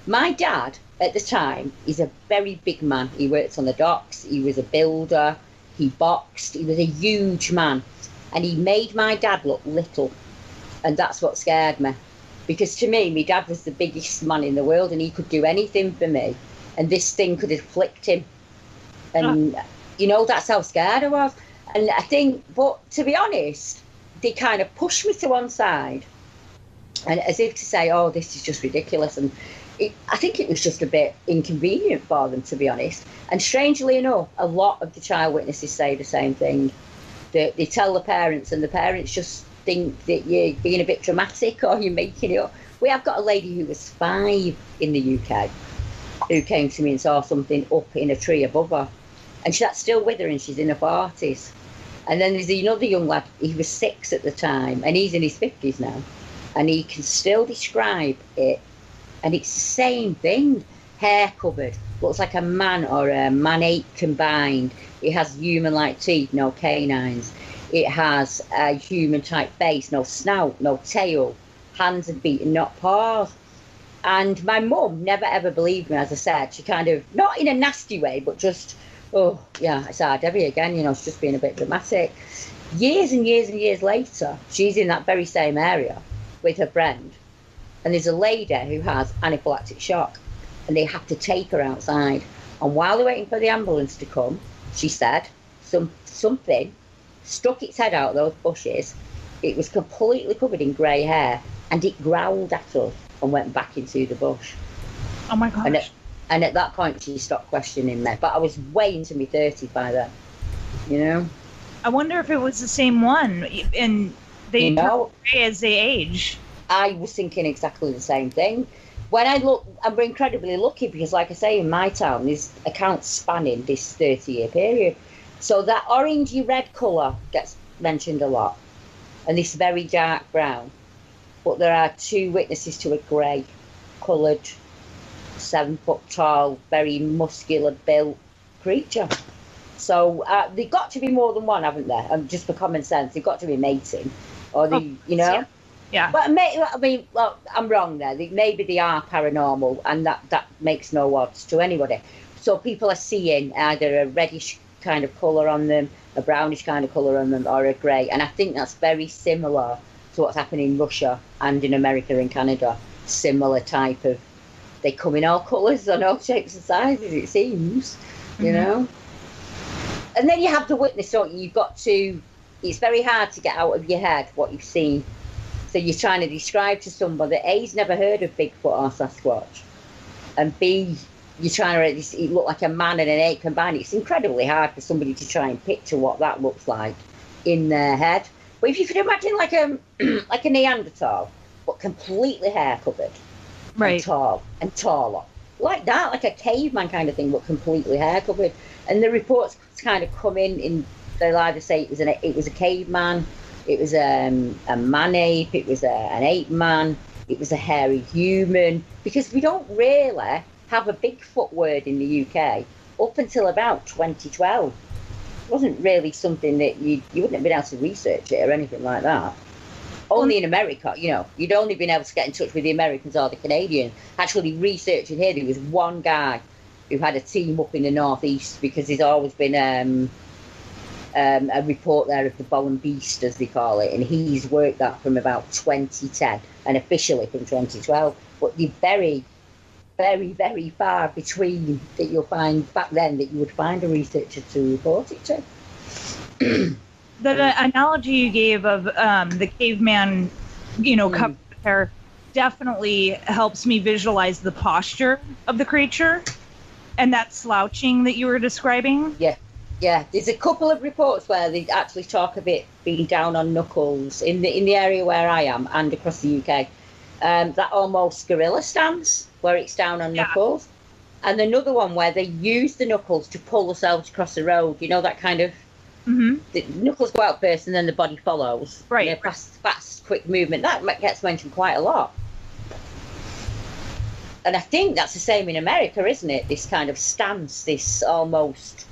My dad, at the time, is a very big man. He worked on the docks. He was a builder. He boxed. He was a huge man. And he made my dad look little. And that's what scared me. Because to me, my dad was the biggest man in the world and he could do anything for me. And this thing could have flicked him. And, that's how scared I was. And I think, but to be honest, they kind of pushed me to one side. And as if to say, oh, this is just ridiculous. And I think it was just a bit inconvenient for them, to be honest. And strangely enough, a lot of the child witnesses say the same thing. They tell the parents, and the parents just think that you're being a bit dramatic or you're making it up. We have got a lady who was 5 in the UK who came to me and saw something up in a tree above her. And that's still with her and she's in her 40s. And then there's another young lad, he was 6 at the time, and he's in his 50s now. And he can still describe it. And it's the same thing. Hair covered. Looks like a man or a man-ape combined. It has human-like teeth, no canines. It has a human-type face, no snout, no tail. Hands and feet and not paws. And my mum never ever believed me, as I said. She kind of, not in a nasty way, but just, oh, yeah, it's our Debbie again, she's just being a bit dramatic. Years and years and years later, she's in that very same area with her friend. And there's a lady who has anaphylactic shock. And they have to take her outside. And while they're waiting for the ambulance to come, she said, something stuck its head out of those bushes. It was completely covered in grey hair. And it growled at us and went back into the bush. Oh, my gosh. And at that point, she stopped questioning me. But I was way into my 30s by then, I wonder if it was the same one. And they turn grey as they age. I was thinking exactly the same thing. When I look, I'm incredibly lucky because, like I say, in my town, there's accounts spanning this 30-year period. So that orangey red colour gets mentioned a lot. And this very dark brown. But there are 2 witnesses to a grey coloured, 7 foot tall, very muscular built creature. So they've got to be more than one, haven't there? Just for common sense, they've got to be mating. Or Yeah. Yeah. But I'm wrong there. Maybe they are paranormal, and that makes no odds to anybody. So people are seeing either a reddish kind of colour on them, a brownish kind of colour on them, or a grey. And I think that's very similar to what's happening in Russia and in America and Canada. Similar type of, they come in all colours and all shapes and sizes, it seems, you know. And then you have the witness, don't you? You've got to, it's very hard to get out of your head what you've seen. So you're trying to describe to somebody that A's never heard of Bigfoot or Sasquatch, and B, you're trying to look like a man and an ape combined. It's incredibly hard for somebody to try and picture what that looks like in their head. But if you could imagine like a Neanderthal, but completely hair covered, right, and tall and taller, like that, like a caveman kind of thing, but completely hair covered. And the reports kind of come in they'll either say it was a caveman, it was a man ape, it was an ape man, it was a hairy human, because we don't really have a Bigfoot word in the UK up until about 2012. It wasn't really something that you wouldn't have been able to research it or anything like that. Only in America, you know, you'd only been able to get in touch with the Americans or the Canadians. Actually researching here, there was one guy who had a team up in the northeast, because there's always been a report there of the Bowen Beast, as they call it, and he's worked that from about 2010 and officially from 2012. But they're very, very, very far between that you'll find back then that you would find a researcher to report it to. The analogy you gave of the caveman, you know, covered with hair definitely helps me visualize the posture of the creature and that slouching that you were describing. Yeah, there's a couple of reports where they actually talk of it being down on knuckles in the area where I am and across the UK. That almost gorilla stance, where it's down on knuckles. And another one where they use the knuckles to pull themselves across the road. You know, that kind of, the knuckles go out first and then the body follows. Right. You know, fast, quick movement. That gets mentioned quite a lot. And I think that's the same in America, isn't it? This kind of stance, this almost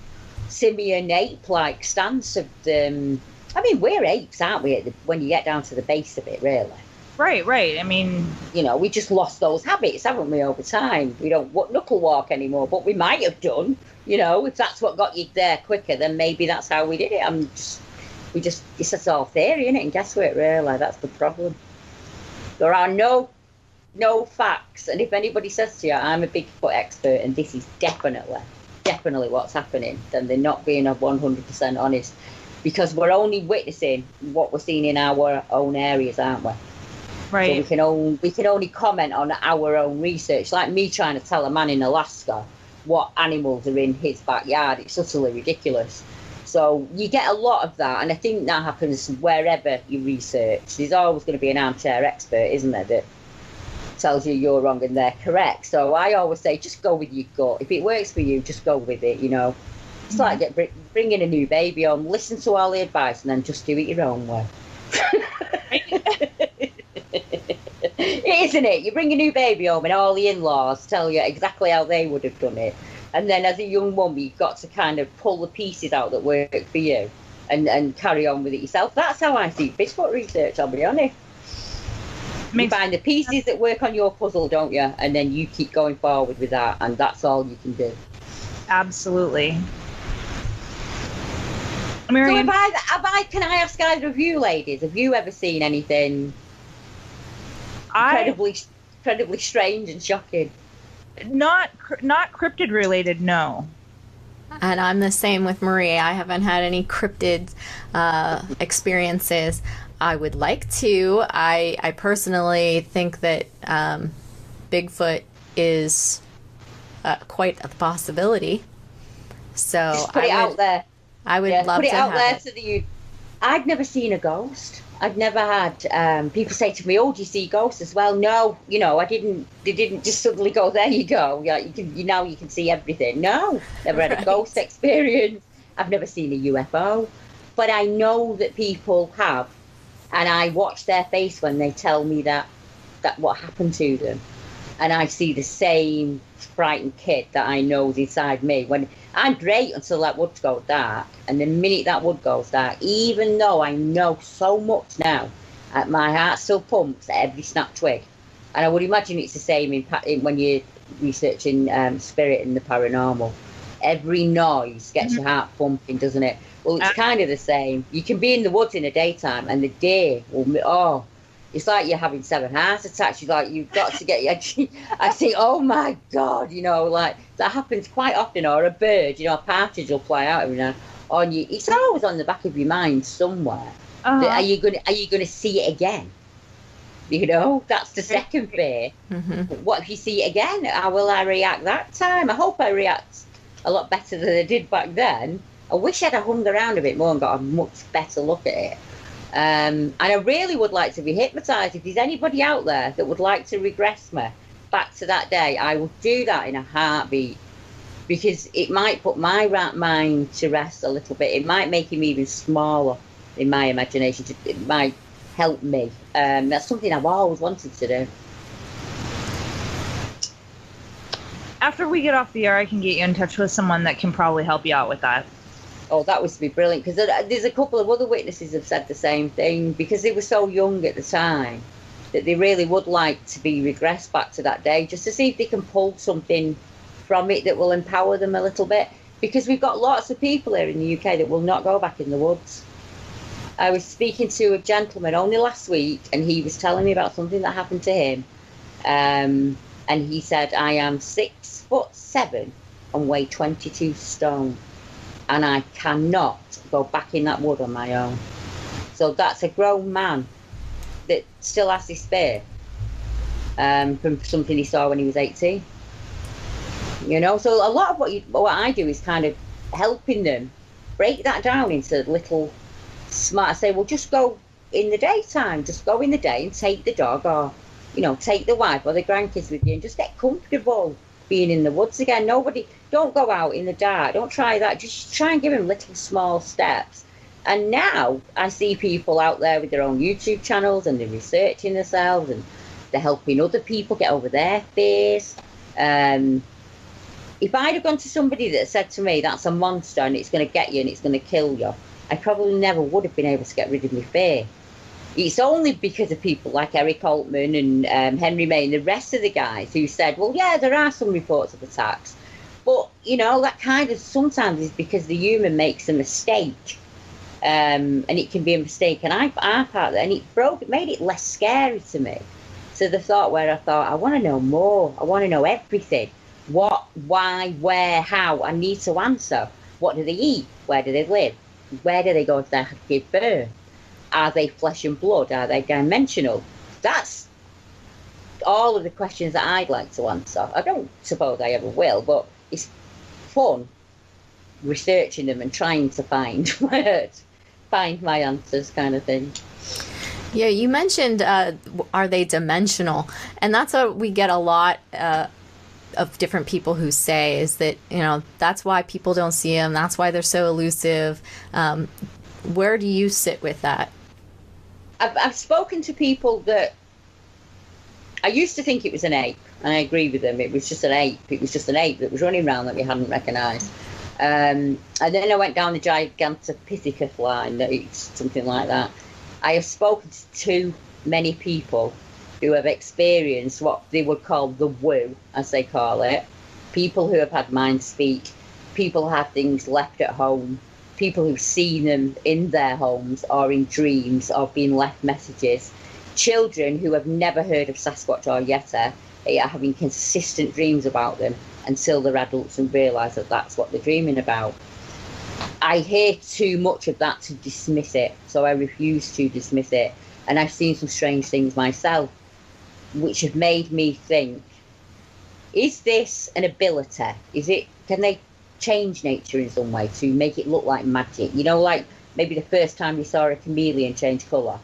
simian ape-like stance of the... I mean, we're apes, aren't we, when you get down to the base of it, really? Right. I mean... You know, we just lost those habits, haven't we, over time? We don't knuckle walk anymore, but we might have done. You know, if that's what got you there quicker, then maybe that's how we did it. It's just all theory, isn't it? And guesswork, really. That's the problem. There are no facts. And if anybody says to you, I'm a Bigfoot expert and this is definitely what's happening, then they're not being 100% honest, because we're only witnessing what we're seeing in our own areas, aren't we? Right. So we can only comment on our own research. Like me trying to tell a man in Alaska what animals are in his backyard, it's utterly ridiculous. So you get a lot of that, and I think that happens wherever you research. There's always going to be an armchair expert, isn't there, that tells you you're wrong and they're correct. So I always say, just go with your gut. If it works for you, just go with it, you know. It's like bringing a new baby home, listen to all the advice and then just do it your own way. Isn't it? You bring a new baby home and all the in-laws tell you exactly how they would have done it. And then as a young mum, you've got to kind of pull the pieces out that work for you and carry on with it yourself. That's how I see Bigfoot research, I'll be honest. You find the pieces that work on your puzzle, don't you? And then you keep going forward with that, and that's all you can do. Absolutely. Marianne, so can I ask either of you ladies, have you ever seen anything incredibly strange and shocking? Not cryptid related, no. And I'm the same with Marie. I haven't had any cryptid experiences. I would like to. I personally think that Bigfoot is quite a possibility. So just put it out there. I would love to have there to the. I'd never seen a ghost. I'd never had. People say to me, "Oh, do you see ghosts as well?" No, you know, I didn't. They didn't just suddenly go. There you go. Yeah, you can. Now you can see everything. No, never had a ghost experience. I've never seen a UFO, but I know that people have. And I watch their face when they tell me that what happened to them. And I see the same frightened kid that I know is inside me. When I'm great until that wood goes dark. And the minute that wood goes dark, even though I know so much now My heart still pumps at every snap twig. And I would imagine it's the same when you're researching spirit and the paranormal. Every noise gets your heart pumping, doesn't it? Well, it's kind of the same. You can be in the woods in the daytime, and the day will, it's like you're having 7 heart attacks. You're like, you've got to get I think, oh my God, like that happens quite often. Or a bird, a partridge will fly out every now on you. It's always on the back of your mind somewhere. Are you gonna see it again? That's the second fear. What if you see it again? How will I react that time? I hope I react a lot better than I did back then. I wish I'd have hung around a bit more and got a much better look at it. And I really would like to be hypnotised. If there's anybody out there that would like to regress me back to that day, I would do that in a heartbeat, because it might put my mind to rest a little bit. It might make him even smaller in my imagination. It might help me. That's something I've always wanted to do. After we get off the air, I can get you in touch with someone that can probably help you out with that. Oh, that would be brilliant, because there's a couple of other witnesses have said the same thing, because they were so young at the time that they really would like to be regressed back to that day, just to see if they can pull something from it that will empower them a little bit, because we've got lots of people here in the UK that will not go back in the woods. I was speaking to a gentleman only last week, and he was telling me about something that happened to him, and he said, I am 6'7" and weigh 22 stone. And I cannot go back in that wood on my own. So that's a grown man that still has this fear from something he saw when he was 18. So a lot of what I do is kind of helping them break that down into little smart. I say, well, just go in the daytime. Just go in the day and take the dog, or take the wife or the grandkids with you, and just get comfortable being in the woods again. Don't go out in the dark. Don't try that. Just try and give them little small steps. And now I see people out there with their own YouTube channels, and they're researching themselves, and they're helping other people get over their fears. If I'd have gone to somebody that said to me, that's a monster and it's going to get you and it's going to kill you, I probably never would have been able to get rid of my fear. It's only because of people like Eric Altman and Henry May and the rest of the guys who said, well, yeah, there are some reports of attacks. But, that kind of sometimes is because the human makes a mistake. And it can be a mistake. And I'm part of that. And it made it less scary to me. To the thought where I thought, I want to know more. I want to know everything. What, why, where, how. I need to answer. What do they eat? Where do they live? Where do they go if they give birth? Are they flesh and blood? Are they dimensional? That's all of the questions that I'd like to answer. I don't suppose I ever will, but it's fun researching them and trying to find my answers, kind of thing. Yeah, you mentioned, are they dimensional? And that's what we get a lot of different people who say, is that, that's why people don't see them. That's why they're so elusive. Where do you sit with that? I've spoken to people that I used to think it was an ape, and I agree with them. It was just an ape. It was just an ape that was running around that we hadn't recognised. And then I went down the Gigantopithecus line, it's something like that. I have spoken to too many people who have experienced what they would call the woo, as they call it. People who have had mind speak, people who have things left at home, people who've seen them in their homes or in dreams or been left messages, children who have never heard of Sasquatch or Yeti are having consistent dreams about them until they're adults and realise that that's what they're dreaming about. I hear too much of that to dismiss it, so I refuse to dismiss it. And I've seen some strange things myself, which have made me think, is this an ability? Can they change nature in some way to make it look like magic? Like maybe the first time we saw a chameleon change colour,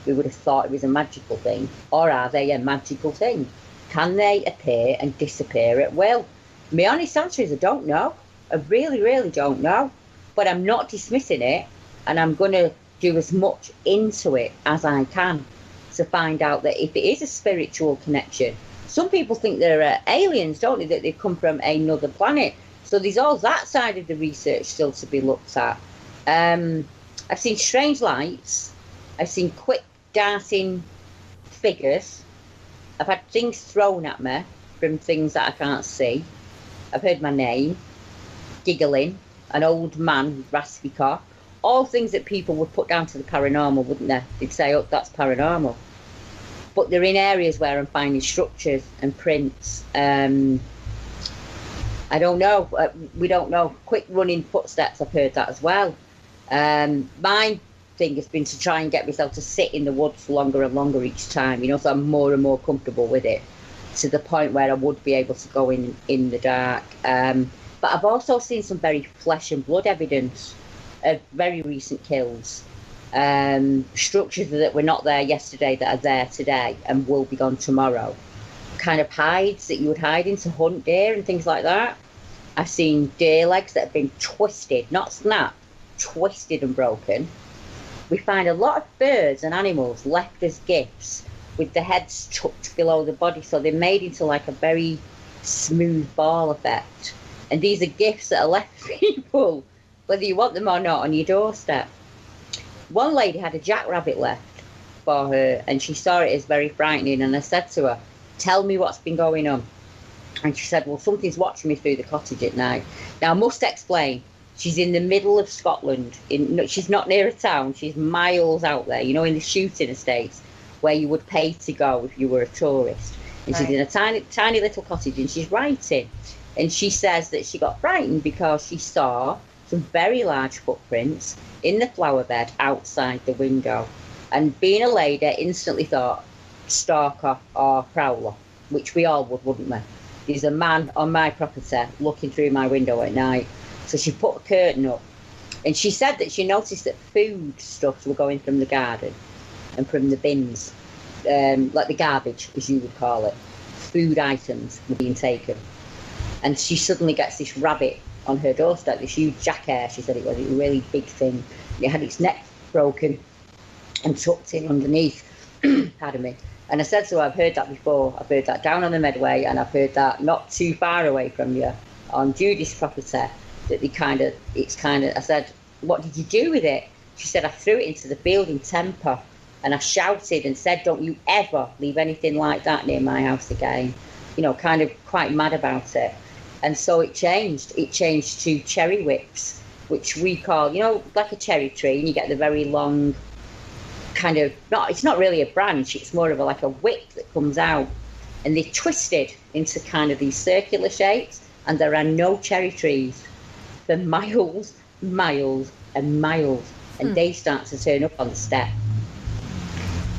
we would have thought it was a magical thing. Or are they a magical thing? Can they appear and disappear at will? My honest answer is I don't know. I really, really don't know. But I'm not dismissing it, and I'm going to do as much into it as I can to find out that if it is a spiritual connection. Some people think they're aliens, don't they, that they come from another planet. So there's all that side of the research still to be looked at. I've seen strange lights. I've seen quick darting figures. I've had things thrown at me from things that I can't see. I've heard my name, giggling, an old man, raspy cough. All things that people would put down to the paranormal, wouldn't they? They'd say, oh, that's paranormal. But they're in areas where I'm finding structures and prints. I don't know. We don't know. Quick running footsteps, I've heard that as well. My thing has been to try and get myself to sit in the woods longer and longer each time, you know, so I'm more and more comfortable with it, to the point where I would be able to go in the dark. But I've also seen some very flesh and blood evidence of very recent kills. Structures that were not there yesterday that are there today and will be gone tomorrow. Kind of hides that you would hide in to hunt deer and things like that. I've seen deer legs that have been twisted, not snapped, twisted and broken. We find a lot of birds and animals left as gifts with the heads tucked below the body, so they're made into like a very smooth ball effect. And these are gifts that are left for people, whether you want them or not, on your doorstep. One lady had a jackrabbit left for her, and she saw it as very frightening, and I said to her, tell me what's been going on. And she said, well, something's watching me through the cottage at night. Now, I must explain, she's in the middle of Scotland. She's not near a town. She's miles out there, you know, in the shooting estates where you would pay to go if you were a tourist. And she's in a tiny little cottage, and she's writing. And she says that she got frightened because she saw some very large footprints in the flower bed outside the window. And being a lady, instantly thought stalker or prowler, which we all would, wouldn't we? There's a man on my property looking through my window at night. So she put a curtain up, and she said that she noticed that food stuffs were going from the garden and from the bins, like the garbage, as you would call it. Food items were being taken. And she suddenly gets this rabbit on her doorstep, this huge jackhair, she said it was, a really big thing. It had its neck broken and tucked in underneath. Pardon me. And I said to her, I've heard that before. I've heard that down on the Medway, and I've heard that not too far away from you on Judy's property. That I said, what did you do with it? She said, I threw it into the field in temper, and I shouted and said, don't you ever leave anything like that near my house again. You know, kind of quite mad about it. And so it changed. It changed to cherry whips, which we call, you know, like a cherry tree, and you get the very long kind of, it's not really a branch, it's more of like a whip that comes out, and they're twisted into kind of these circular shapes, and there are no cherry trees for miles, miles and miles, and they start to turn up on the step.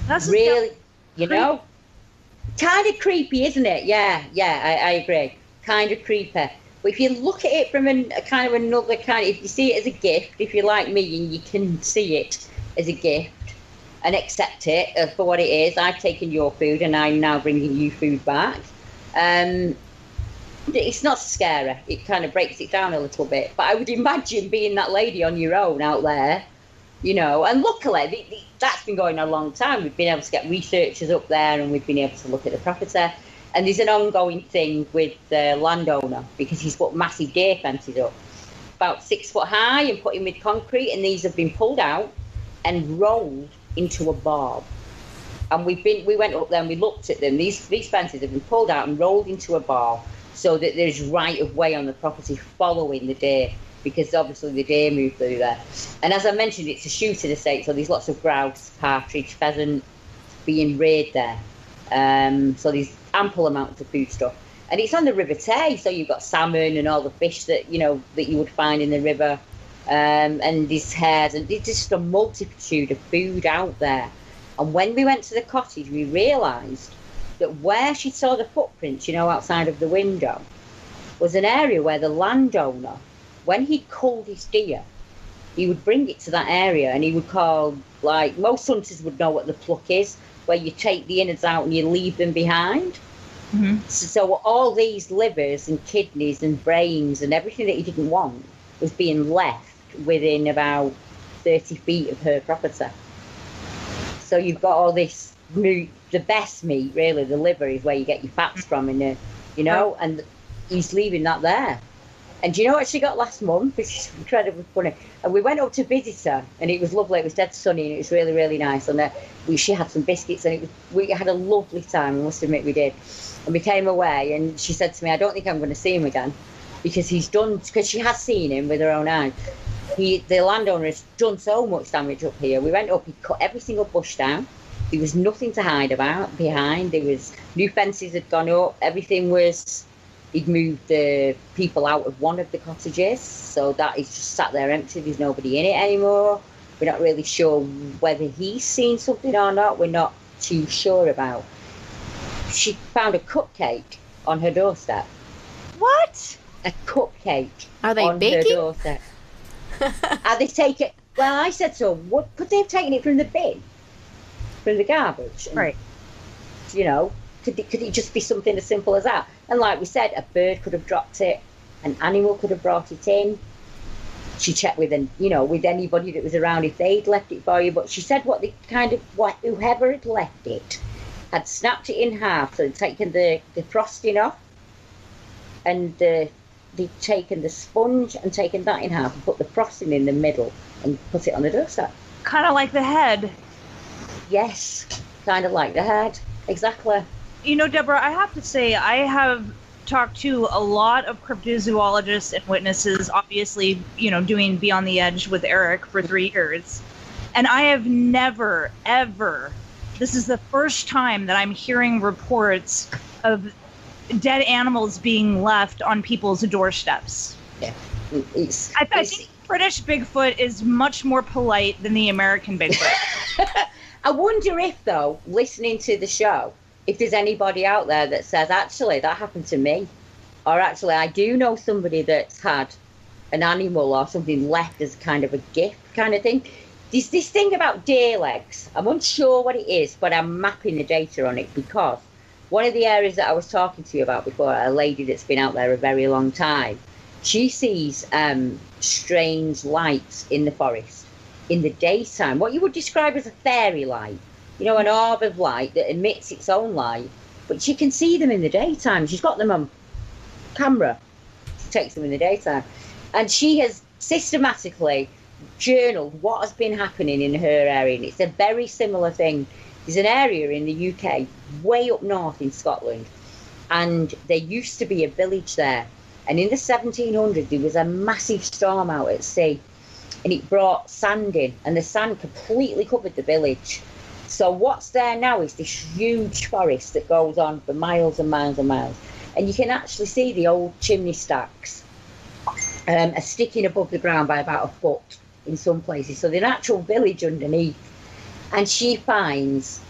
That's really, you know, kind of creepy, isn't it? Yeah, I agree. Kind of creepy. But if you look at it from a kind of another kind, if you see it as a gift, if you're like me and you can see it as a gift and accept it for what it is, I've taken your food and I'm now bringing you food back. It's not scary. It kind of breaks it down a little bit. But I would imagine being that lady on your own out there, you know, and luckily that's been going on a long time. We've been able to get researchers up there, and we've been able to look at the property. And there's an ongoing thing with the landowner, because he's put massive deer fences up, about 6 foot high, and put in with concrete, and these have been pulled out and rolled into a barb. And we went up there and we looked at them. These fences have been pulled out and rolled into a barb, so that there's right of way on the property following the deer, because obviously the deer move through there. And as I mentioned, it's a shooting estate, so there's lots of grouse, partridge, pheasant being reared there. So there's ample amounts of food stuff. And it's on the River Tay, so you've got salmon and all the fish that, you know, that you would find in the river. And there's hares, and there's just a multitude of food out there. And when we went to the cottage, we realised that where she saw the footprints, you know, outside of the window, was an area where the landowner, when he culled his deer, he would bring it to that area, and he would call, like, most hunters would know what the pluck is, where you take the innards out and you leave them behind. Mm-hmm. So all these livers and kidneys and brains and everything that he didn't want was being left within about 30 feet of her property. So you've got all this meat, the best meat, really, the liver is where you get your fats from, and you know, and he's leaving that there. And do you know what she got last month? It's incredibly funny. And we went up to visit her, and it was lovely. It was dead sunny, and it was really, really nice. And she had some biscuits, and we had a lovely time. I must admit we did. And we came away, and she said to me, I don't think I'm going to see him again, because because she has seen him with her own eyes. The landowner has done so much damage up here. We went up, he cut every single bush down. There was nothing to hide behind. There was new fences had gone up. Everything was... He'd moved the people out of one of the cottages, so that is just sat there empty. There's nobody in it anymore. We're not really sure whether he's seen something or not. We're not too sure about. She found a cupcake on her doorstep. What? A cupcake. Are they on baking? her doorstep. Are they taking? Well, I said so. What could they have taken it from the bin, from the garbage? And, right. You know, could it just be something as simple as that? And like we said, a bird could have dropped it, an animal could have brought it in. She checked with anybody that was around if they'd left it for you. But she said whoever had left it had snapped it in half, so they'd taken the frosting off, and they'd taken the sponge and taken that in half and put the frosting in the middle and put it on the doorstep. Kind of like the head. Yes, kind of like the head. Exactly. You know, Deborah, I have to say, I have talked to a lot of cryptozoologists and witnesses, obviously, doing Beyond the Edge with Eric for 3 years. And I have never, ever, this is the first time that I'm hearing reports of dead animals being left on people's doorsteps. Yeah. I think British Bigfoot is much more polite than the American Bigfoot. I wonder if, though, listening to the show, if there's anybody out there that says, actually, that happened to me. Or actually, I do know somebody that's had an animal or something left as kind of a gift kind of thing. There's this thing about deer legs. I'm unsure what it is, but I'm mapping the data on it, because one of the areas that I was talking to you about before, a lady that's been out there a very long time, she sees strange lights in the forest in the daytime, what you would describe as a fairy light. An orb of light that emits its own light, but she can see them in the daytime. She's got them on camera. She takes them in the daytime. And she has systematically journaled what has been happening in her area. And it's a very similar thing. There's an area in the UK, way up north in Scotland, and there used to be a village there. And in the 1700s, there was a massive storm out at sea, and it brought sand in, and the sand completely covered the village. So what's there now is this huge forest that goes on for miles and miles and miles. And you can actually see the old chimney stacks are sticking above the ground by about a foot in some places. So the actual village underneath. And she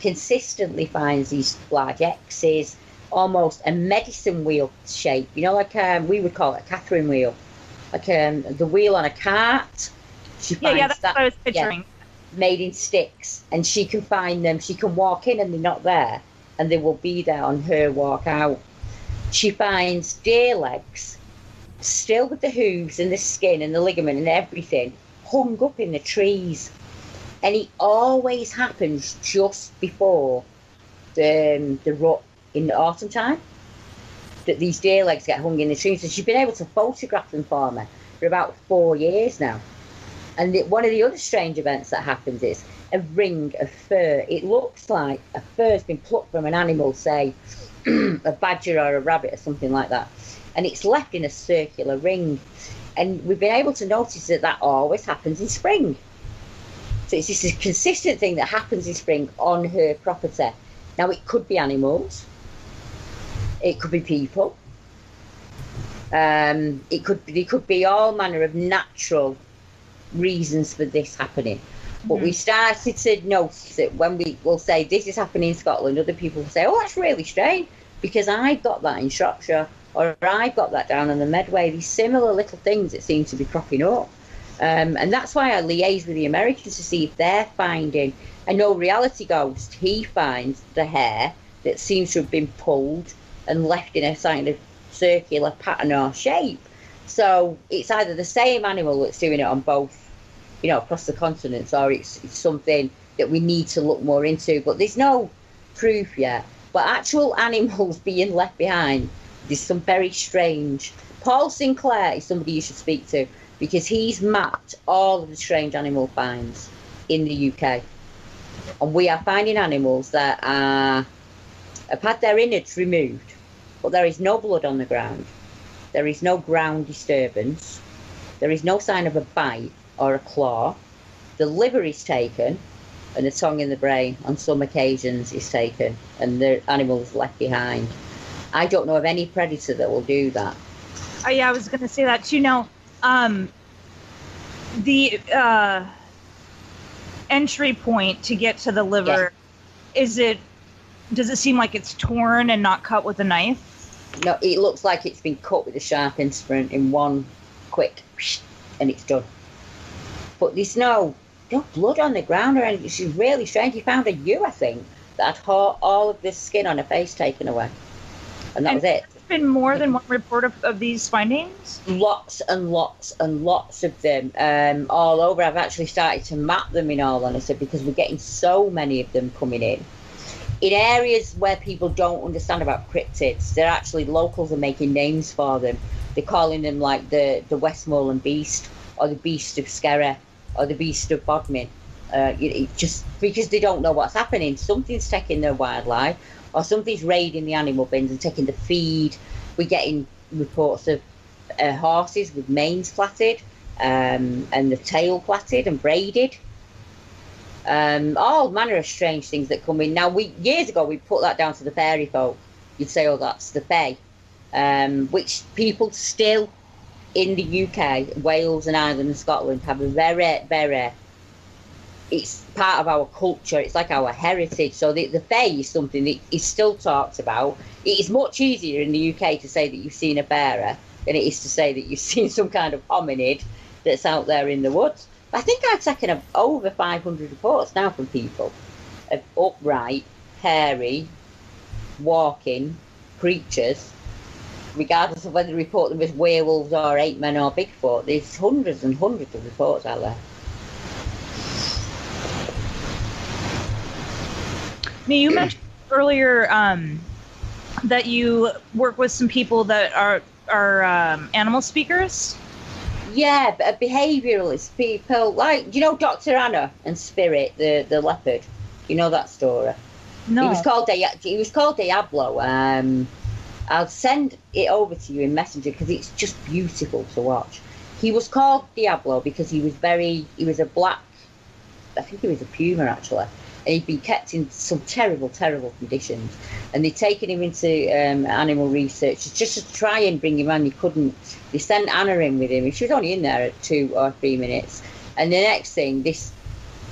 consistently finds these large X's, almost a medicine wheel shape. Like we would call it a Catherine wheel. Like the wheel on a cart. She finds that's what I was picturing. Yeah, made in sticks, and she can find them. She can walk in and they're not there, and they will be there on her walk out. She finds deer legs still with the hooves and the skin and the ligament and everything hung up in the trees, and it always happens just before the rut in the autumn time that these deer legs get hung in the trees. And she's been able to photograph them for me for about 4 years now. And one of the other strange events that happens is a ring of fur. It looks like a fur's been plucked from an animal, say a badger or a rabbit or something like that. And it's left in a circular ring. And we've been able to notice that always happens in spring. So it's just a consistent thing that happens in spring on her property. Now, it could be animals. It could be people. It could be all manner of natural reasons for this happening. But we started to notice that when we will say this is happening in Scotland, other people will say, oh, that's really strange, because I've got that in Shropshire, or I've got that down on the Medway. These similar little things that seem to be cropping up. And that's why I liaise with the Americans to see if they're finding. I know Reality Ghost, he finds the hair that seems to have been pulled and left in a kind of circular pattern or shape. So it's either the same animal that's doing it on both, across the continents, or it's something that we need to look more into. But there's no proof yet. But actual animals being left behind There's some very strange. Paul Sinclair is somebody you should speak to, because he's mapped all of the strange animal finds in the UK. And we are finding animals that have had their innards removed, but there is no blood on the ground. There is no ground disturbance. There is no sign of a bite or a claw. The liver is taken, and the tongue and the brain on some occasions is taken, and the animal is left behind. I don't know of any predator that will do that. Oh, yeah, I was going to say that too. Now, the entry point to get to the liver, does it seem like it's torn and not cut with a knife? No, it looks like it's been cut with a sharp instrument in one quick, and it's done. But there's no blood on the ground or anything. It's really strange. He found a ewe, I think, that had all of the skin on her face taken away. And that was it. There's been more than one report of these findings? Lots and lots and lots of them all over. I've actually started to map them, in all honesty, because we're getting so many of them coming in. In areas where people don't understand about cryptids, they're actually, locals are making names for them. They're calling them like the Westmoreland Beast, or the Beast of Skerry, or the Beast of Bodmin. Just because they don't know what's happening. Something's taking their wildlife, or something's raiding the animal bins and taking the feed. We're getting reports of horses with manes plaited, and the tail plaited and braided. All manner of strange things that come in. Now, years ago, we put that down to the fairy folk. You'd say, oh, that's the fae, which people still in the UK, Wales and Ireland and Scotland have a very, it's part of our culture. It's like our heritage. So the fae is something that is still talked about. It is much easier in the UK to say that you've seen a bearer than it is to say that you've seen some kind of hominid that's out there in the woods. I think I've taken over 500 reports now from people of upright, hairy, walking creatures, regardless of whether they report them as werewolves or ape men or Bigfoot. There's hundreds and hundreds of reports out there. Now, you mentioned earlier that you work with some people that are animal speakers. Yeah, behaviouralist people, like, you know, Dr. Anna and Spirit, the leopard. You know that story? No. He was called Diablo. I'll send it over to you in Messenger because it's just beautiful to watch. He was called Diablo because he was a black, I think he was a puma actually, and he'd been kept in some terrible, terrible conditions. And they'd taken him into animal research just to try and bring him on. They couldn't. They sent Anna in with him, and she was only in there at 2 or 3 minutes. And the next thing, this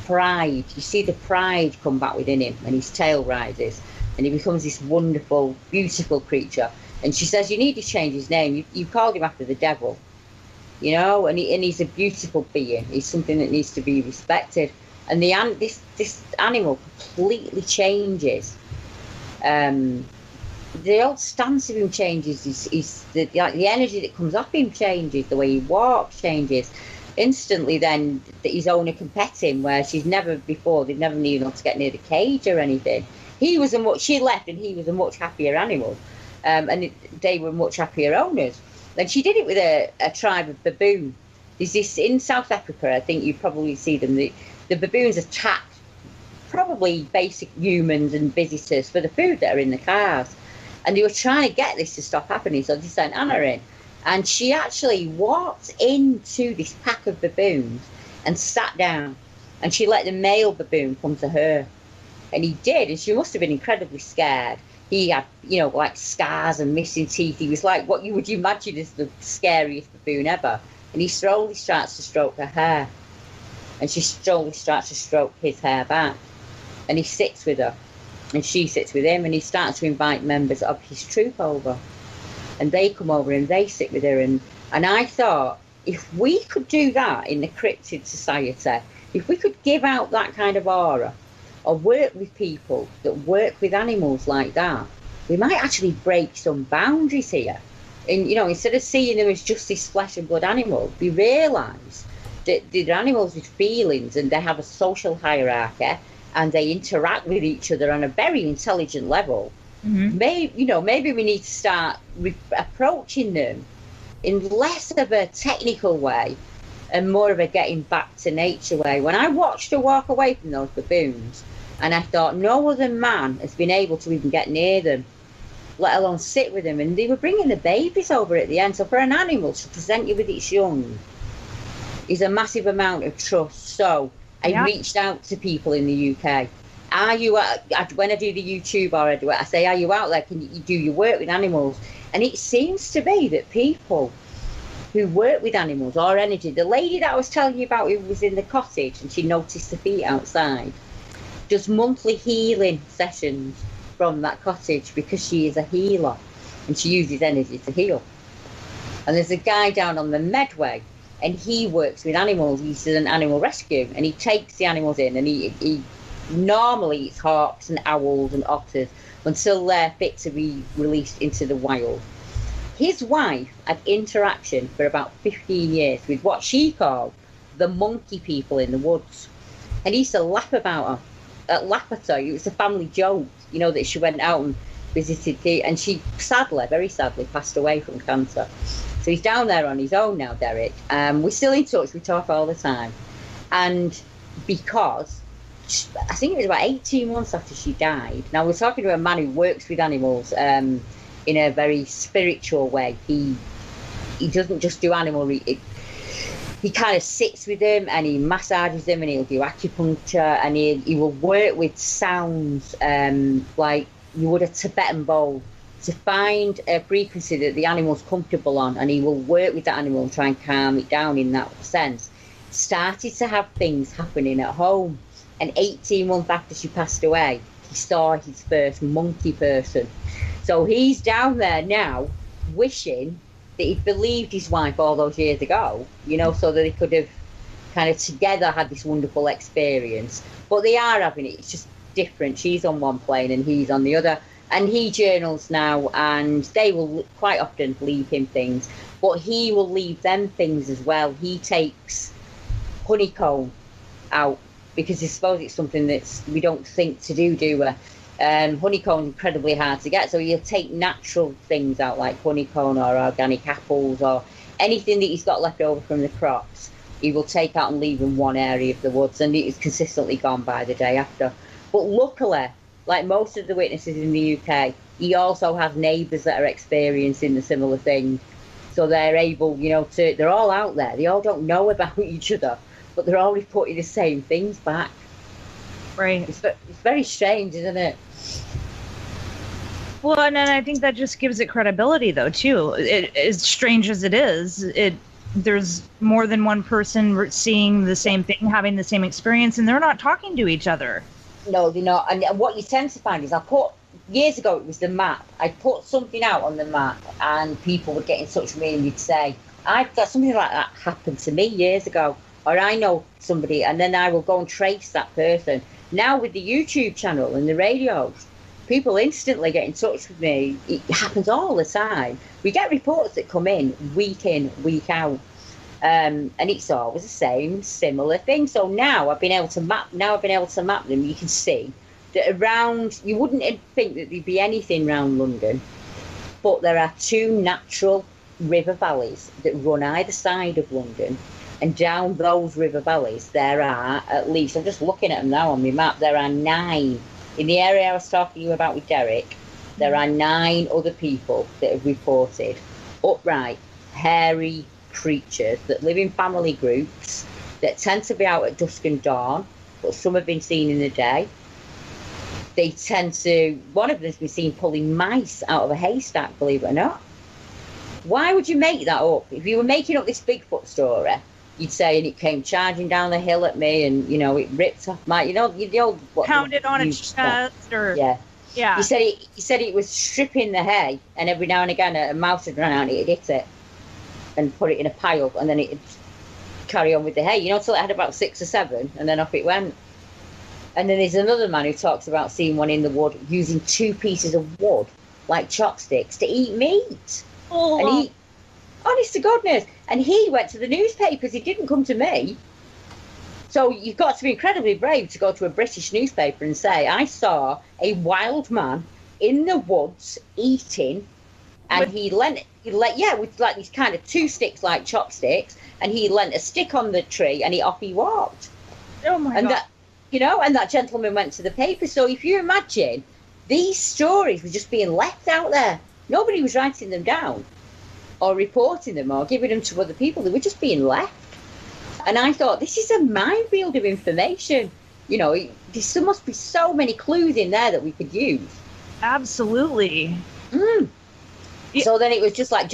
pride, you see the pride come back within him, and his tail rises, and he becomes this wonderful, beautiful creature. And she says, you need to change his name. You called him after the devil, you know, and he's a beautiful being. He's something that needs to be respected. And this animal completely changes. The whole stance of him changes. The energy that comes off him changes. The way he walks changes. Instantly, then his owner can pet him, where they've never been able to get near the cage or anything. She left, and he was a much happier animal, and they were much happier owners. And she did it with a tribe of baboon. There's this in South Africa. I think you probably see them. The baboons attack probably basic humans and visitors for the food that are in the cars. And they were trying to get this to stop happening, so they sent Anna in. And she actually walked into this pack of baboons and sat down. And she let the male baboon come to her. And he did, and she must have been incredibly scared. He had, like scars and missing teeth. He was like what you would imagine as the scariest baboon ever. And he slowly starts to stroke her hair. And she slowly starts to stroke his hair back. And he sits with her. And she sits with him. And he starts to invite members of his troop over. And they come over and they sit with her. And I thought, if we could do that in the cryptid society, if we could give out that kind of aura, or work with people that work with animals like that, we might actually break some boundaries here. And, instead of seeing them as just this flesh and blood animal, we realise that they're animals with feelings, and they have a social hierarchy, and they interact with each other on a very intelligent level. Maybe we need to start approaching them in less of a technical way and more of a getting back to nature way. When I watched her walk away from those baboons, and I thought no other man has been able to even get near them, let alone sit with them, and they were bringing the babies over at the end. So for an animal to present you with its young is a massive amount of trust. So I reached out to people in the UK. Are you when I do the YouTube or I say, are you out there? Can you do your work with animals? And it seems to be that people who work with animals or energy, the lady that I was telling you about who was in the cottage and she noticed the feet outside, does monthly healing sessions from that cottage because she is a healer and she uses energy to heal. And there's a guy down on the Medway and he works with animals. He's an animal rescue and he takes the animals in, and he normally it's hawks and owls and otters until they're fit to be released into the wild. His wife had interaction for about 15 years with what she called the monkey people in the woods. And he used to laugh about her, laugh at her. It was a family joke, that she went out and visited and she very sadly passed away from cancer. So he's down there on his own now, Derek. We're still in touch, we talk all the time. And because I think it was about 18 months after she died. Now, we're talking to a man who works with animals in a very spiritual way. He doesn't just do animal. He kind of sits with them and he massages them and he'll do acupuncture and he will work with sounds like you would a Tibetan bowl to find a frequency that the animal's comfortable on, and he will work with that animal and try and calm it down in that sense. Started to have things happening at home. And 18 months after she passed away, he saw his first monkey person. So he's down there now wishing that he'd believed his wife all those years ago, so that they could have kind of together had this wonderful experience. But they are having it. It's just different. She's on one plane and he's on the other. And he journals now, and they will quite often leave him things. But he will leave them things as well. He takes honeycomb out, because I suppose it's something that we don't think to do we? Honeycomb is incredibly hard to get, so he'll take natural things out like honeycomb or organic apples or anything that he's got left over from the crops. He will take out and leave in one area of the woods, and it's consistently gone by the day after. But luckily, like most of the witnesses in the UK, he also has neighbours that are experiencing the similar thing, so they're able, they're all out there. They all don't know about each other, but they're all reporting the same things back. Right. It's very strange, isn't it? Well, and then I think that just gives it credibility, though, too. As strange as it is, there's more than one person seeing the same thing, having the same experience, and they're not talking to each other. No, they're not. And what you tend to find is years ago, it was the map. I put something out on the map, and people would get in touch with me and they'd say, I've got something like that happened to me years ago. Or I know somebody, and then I will go and trace that person. Now with the YouTube channel and the radios, people instantly get in touch with me. It happens all the time. We get reports that come in, week out. And it's always the same, similar thing. So now I've been able to map them. You can see that around, you wouldn't think that there'd be anything around London, but there are 2 natural river valleys that run either side of London. And down those river valleys, there are at least, I'm just looking at them now on my map, there are 9. In the area I was talking to you about with Derek, there are 9 other people that have reported upright, hairy creatures that live in family groups that tend to be out at dusk and dawn, but some have been seen in the day. They tend to, one of them's been seen pulling mice out of a haystack, believe it or not. Why would you make that up? If you were making up this Bigfoot story, you'd say, and it came charging down the hill at me, and it ripped off my, the old pounded on its chest, or yeah. He said it was stripping the hay, and every now and again a mouse would run out and it'd hit it, and put it in a pile, and then it'd carry on with the hay, till it had about 6 or 7, and then off it went. And then there's another man who talks about seeing one in the wood using 2 pieces of wood like chopsticks to eat meat. Oh. And he, honest to goodness, and he went to the newspapers. He didn't come to me. So you've got to be incredibly brave to go to a British newspaper and say, I saw a wild man in the woods eating, and he leant with like these kind of 2 sticks like chopsticks, and he leant a stick on the tree, and off he walked. Oh my God. That, and that gentleman went to the paper. So if you imagine, these stories were just being left out there. Nobody was writing them down or reporting them or giving them to other people. They were just being left. And I thought, this is a minefield of information. There must be so many clues in there that we could use. Absolutely. So then it was just like,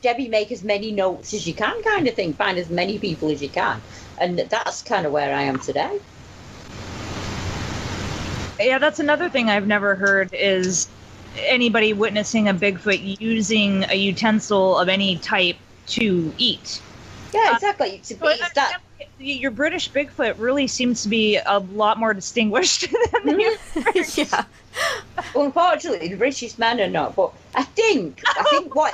Debbie, make as many notes as you can, kind of thing. Find as many people as you can. And that's kind of where I am today. Yeah, that's another thing I've never heard is anybody witnessing a Bigfoot using a utensil of any type to eat. Yeah, exactly. Your British Bigfoot really seems to be a lot more distinguished than the Yeah. Well, unfortunately, the British men are not. But I think what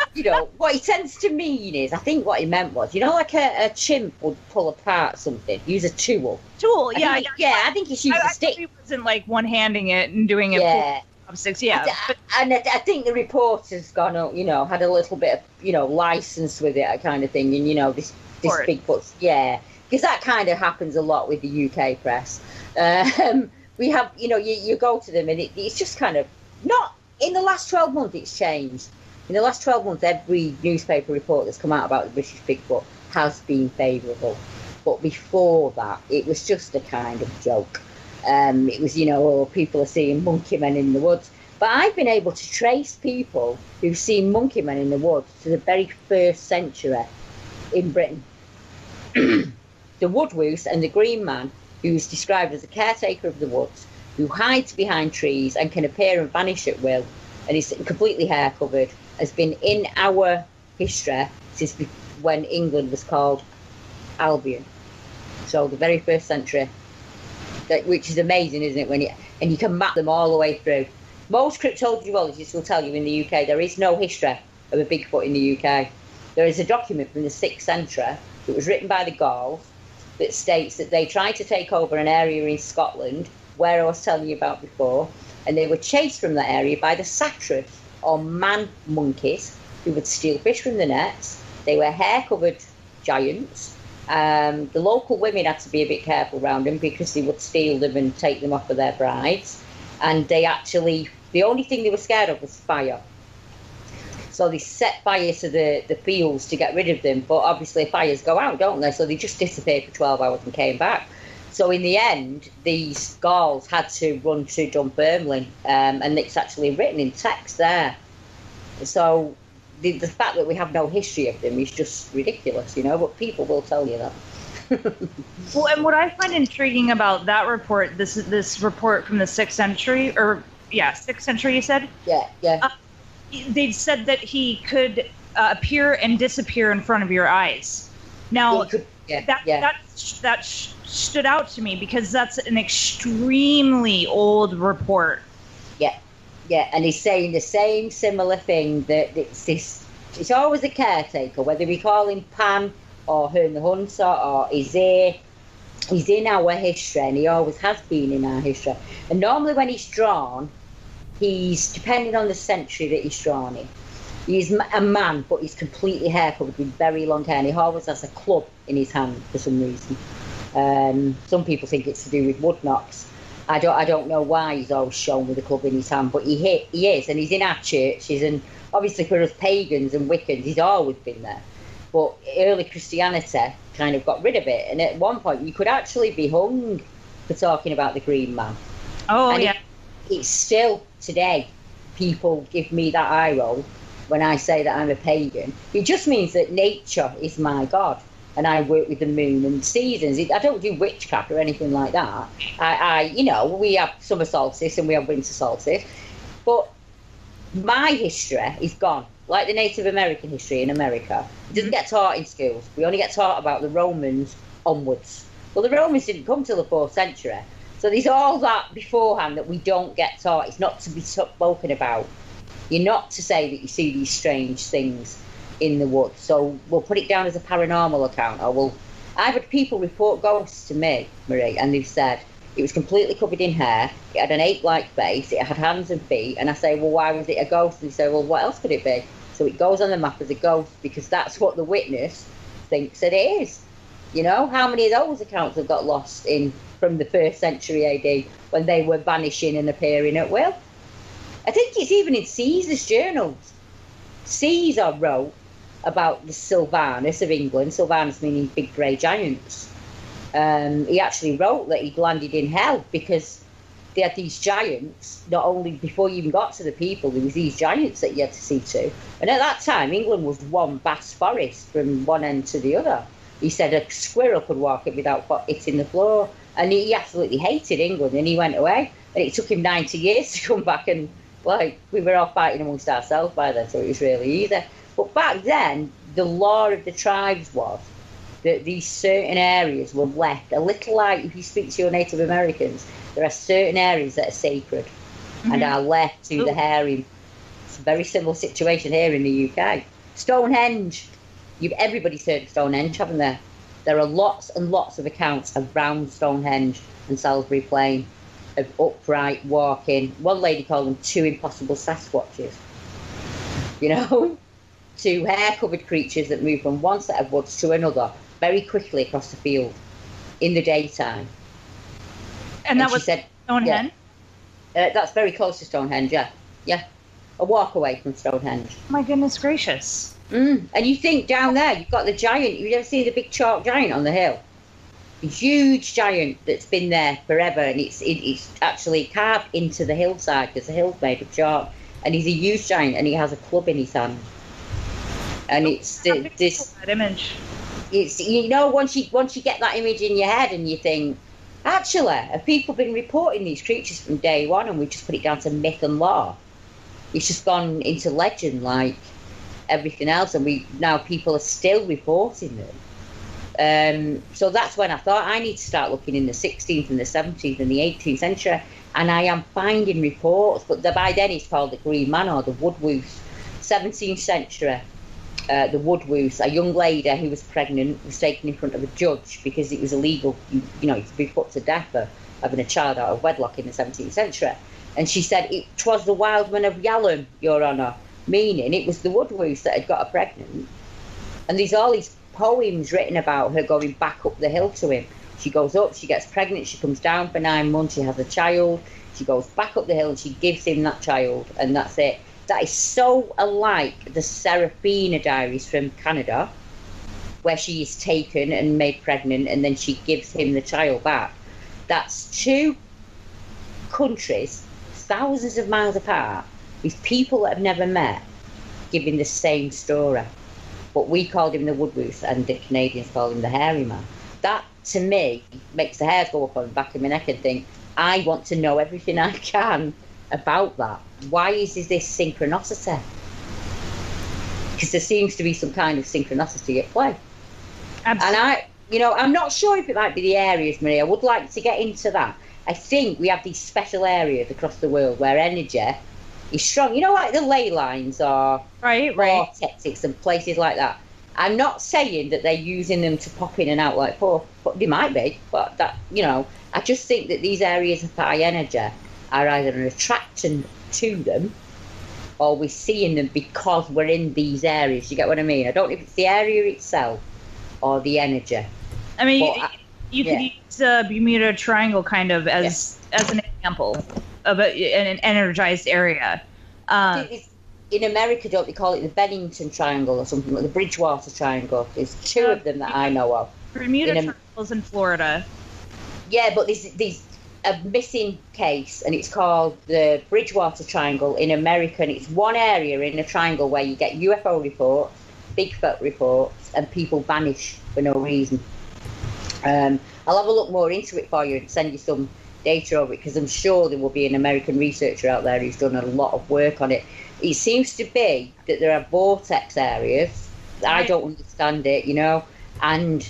he tends to mean is, I think what he meant was, like a chimp would pull apart something, use a tool. I think he's used a stick. He wasn't like one-handing it and doing it. Yeah. Chopsticks, yeah. I think the reporter's gone, had a little bit of, license with it, kind of thing, and this Bigfoot's, because that kind of happens a lot with the UK press. We have, you go to them and it's just kind of not in the last 12 months. It's changed. In the last 12 months, every newspaper report that's come out about the British Bigfoot has been favourable. But before that, it was just a kind of joke. It was, people are seeing monkey men in the woods. But I've been able to trace people who've seen monkey men in the woods to the very first century in Britain. The woodwoose and the green man, who's described as a caretaker of the woods, who hides behind trees and can appear and vanish at will, and is completely hair covered, has been in our history since when England was called Albion. So the very first century, which is amazing, isn't it? And you can map them all the way through. Most cryptozoologists will tell you in the UK there is no history of a Bigfoot in the UK. There is a document from the 6th century that was written by the Gauls that states that they tried to take over an area in Scotland, where I was telling you about before, and they were chased from that area by the satyrs, or man monkeys, who would steal fish from the nets. They were hair-covered giants. The local women had to be a bit careful around them because they would steal them and take them off of their brides. And the only thing they were scared of was fire. So they set fire to the fields to get rid of them. But obviously fires go out, don't they? So they just disappeared for 12 hours and came back. So in the end, these Gauls had to run to Dunfermline. And it's actually written in text there. So the fact that we have no history of them is just ridiculous, but people will tell you that. Well, and what I find intriguing about that report, this report from the 6th century, 6th century, you said? Yeah. They said that he could appear and disappear in front of your eyes. Now, that stood out to me because that's an extremely old report. Yeah, and he's saying the same similar thing, that it's always a caretaker, whether we call him Pan or Herne the Hunter or he's in our history, and he always has been in our history. And normally when he's drawn, he's, depending on the century that he's drawn in, he's a man, but he's completely hair covered with very long hair, and he always has a club in his hand for some reason. Some people think it's to do with wood knocks. I don't know why he's always shown with a club in his hand, but he is, and he's in our churches, and obviously for us pagans and Wiccans, he's always been there. But early Christianity kind of got rid of it, and at one point you could actually be hung for talking about the green man. Oh, and yeah. It's still today, people give me that eye roll when I say that I'm a pagan. It just means that nature is my God, and I work with the moon and seasons. I don't do witchcraft or anything like that. We have summer solstice and we have winter solstice, but my history is gone. Like the Native American history in America, it doesn't get taught in schools. We only get taught about the Romans onwards. Well, the Romans didn't come till the 4th century. So there's all that beforehand that we don't get taught. It's not to be spoken about. You're not to say that you see these strange things in the woods. So we'll put it down as a paranormal account, or I've had people report ghosts to me, Marie, and they've said, It was completely covered in hair. It had an ape-like face. It had hands and feet. And I say, well, why was it a ghost? And they say, well, what else could it be? So it goes on the map as a ghost because that's what the witness thinks it is. You know, how many of those accounts have got lost from the 1st century AD when they were vanishing and appearing at will? I think it's even in Caesar's journals. Caesar wrote about the Sylvanus of England, Sylvanus meaning big grey giants. He actually wrote that he'd landed in hell because they had these giants, not only before you even got to the people, there was these giants that you had to see to. And at that time, England was one vast forest from one end to the other. He said a squirrel could walk it without hitting the floor. And he absolutely hated England, and he went away. And it took him 90 years to come back, and, like, we were all fighting amongst ourselves by then, so it was really easy. But back then, the law of the tribes was that these certain areas were left, a little like if you speak to your Native Americans, there are certain areas that are sacred and are left to the harem. It's a very similar situation here in the UK. Stonehenge. Everybody's heard of Stonehenge, haven't they? There are lots and lots of accounts around Stonehenge and Salisbury Plain of upright walking. One lady called them 2 impossible Sasquatches. You know? 2 hair-covered creatures that move from one set of woods to another very quickly across the field in the daytime. And that was Stonehenge? Yeah, that's very close to Stonehenge, yeah. Yeah. A walk away from Stonehenge. My goodness gracious. And you think down there, you've got the giant. You've ever seen the big chalk giant on the hill? A huge giant that's been there forever, and it's actually carved into the hillside because the hill's made of chalk. And he's a huge giant, and he has a club in his hand. And it's that image. It's, you know, once you get that image in your head, and you think, actually, have people been reporting these creatures from day one, and we just put it down to myth and law? It's just gone into legend, like everything else, and now people are still reporting them. So that's when I thought I need to start looking in the 16th and the 17th and the 18th century, and I am finding reports, but by then it's called the Green Man or the Woodwoose. 17th century, the Woodwoose, a young lady who was pregnant was taken in front of a judge because it was illegal, you know, to be put to death for having a child out of wedlock in the 17th century. And she said, "'Twas the wild man of Yalham, Your Honour," meaning it was the Woodwoose that had got her pregnant. And there's all these poems written about her going back up the hill to him. She goes up, she gets pregnant, she comes down for 9 months, she has a child, she goes back up the hill and she gives him that child, and that's it. That is so alike the Seraphina diaries from Canada, where she is taken and made pregnant and then she gives him the child back. That's 2 countries, thousands of miles apart, with people that have never met, giving the same story. But we called him the Woodwoose, and the Canadians called him the Hairy Man. That, to me, makes the hairs go up on the back of my neck and think, I want to know everything I can about that. Why is this synchronicity? Because there seems to be some kind of synchronicity at play. Absolutely. And I'm not sure if it might be the areas, Marie. I would like to get into that. I think we have these special areas across the world where energy is strong. You know, like the ley lines or vortexes and places like that. I'm not saying that they're using them to pop in and out like but they might be. But that, I just think that these areas of high energy are either an attraction to them, or we're seeing them because we're in these areas. You get what I mean? I don't know if it's the area itself or the energy. I mean, you could use the Bermuda Triangle kind of as an example of an energized area. In America, don't they call it the Bennington Triangle or something, like the Bridgewater Triangle? There's 2 of them that I know of. Bermuda Triangle's in Florida. Yeah, but there's a missing case, and it's called the Bridgewater Triangle in America, and it's one area in a triangle where you get UFO reports, Bigfoot reports, and people vanish for no reason. I'll have a look more into it for you and send you some data over it, because I'm sure there will be an American researcher out there who's done a lot of work on it. It seems to be that there are vortex areas. I don't understand it, and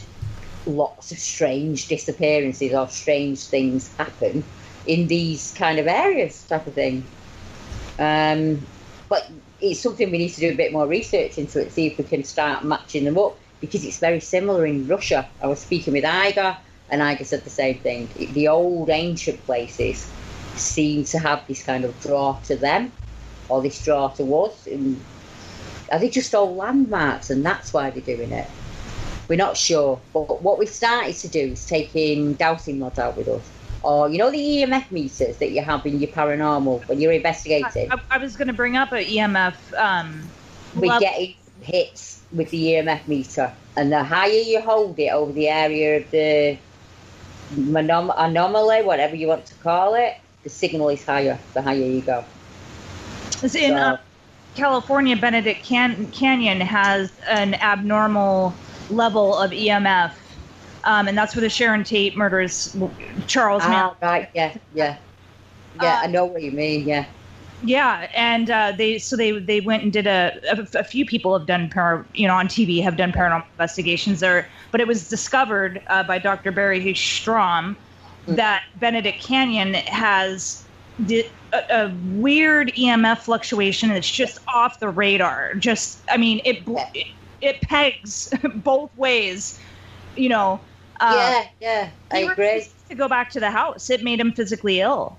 lots of strange disappearances or strange things happen in these kind of areas, type of thing. But it's something we need to do a bit more research into it, see if we can start matching them up, because it's very similar in Russia. I was speaking with Iga, And Iga said the same thing. The old ancient places seem to have this kind of draw to them, or this draw to us. And are they just all landmarks, and that's why they're doing it? We're not sure. But what we've started to do is taking dowsing rods out with us. Or, you know, the EMF meters that you have in your paranormal when you're investigating? I was going to bring up an EMF. We're getting hits with the EMF meter. And the higher you hold it over the area of the anomaly, whatever you want to call it, the signal is higher, the higher you go. In California, Benedict Canyon has an abnormal level of EMF. And that's where the Sharon Tate murders, Charles Manson. Right, yeah. I know what you mean, yeah. Yeah, and they went and did a few people have done on TV have done paranormal investigations there, but it was discovered by Dr. Barry H. Strom that Benedict Canyon has a weird EMF fluctuation that's just off the radar. It pegs both ways, I agree. To go back to the house, it made him physically ill.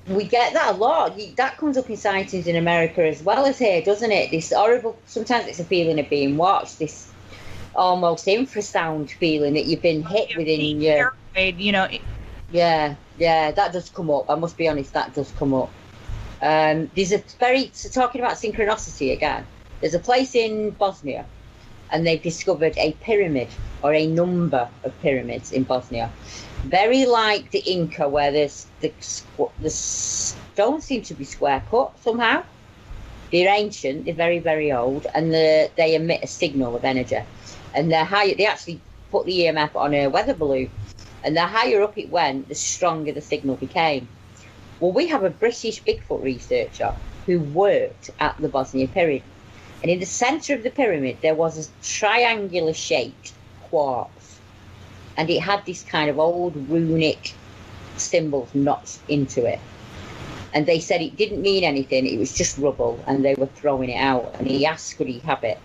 We get that a lot. That comes up in sightings in America as well as here, doesn't it? This horrible, sometimes it's a feeling of being watched, this almost infrasound feeling that you've been hit within your... Yeah, that does come up. I must be honest, that does come up. Talking about synchronicity again, there's a place in Bosnia, and they've discovered a pyramid, or a number of pyramids in Bosnia. Very like the Inca, where the stones seem to be square cut somehow. They're ancient, they're very, very old, and they emit a signal of energy. And they actually put the EMF on a weather balloon. And the higher up it went, the stronger the signal became. Well, we have a British Bigfoot researcher who worked at the Bosnia Pyramid. And in the centre of the pyramid, there was a triangular-shaped quartz. And it had this kind of old runic symbols notched into it. And they said it didn't mean anything, it was just rubble, and they were throwing it out. And he asked, could he have it?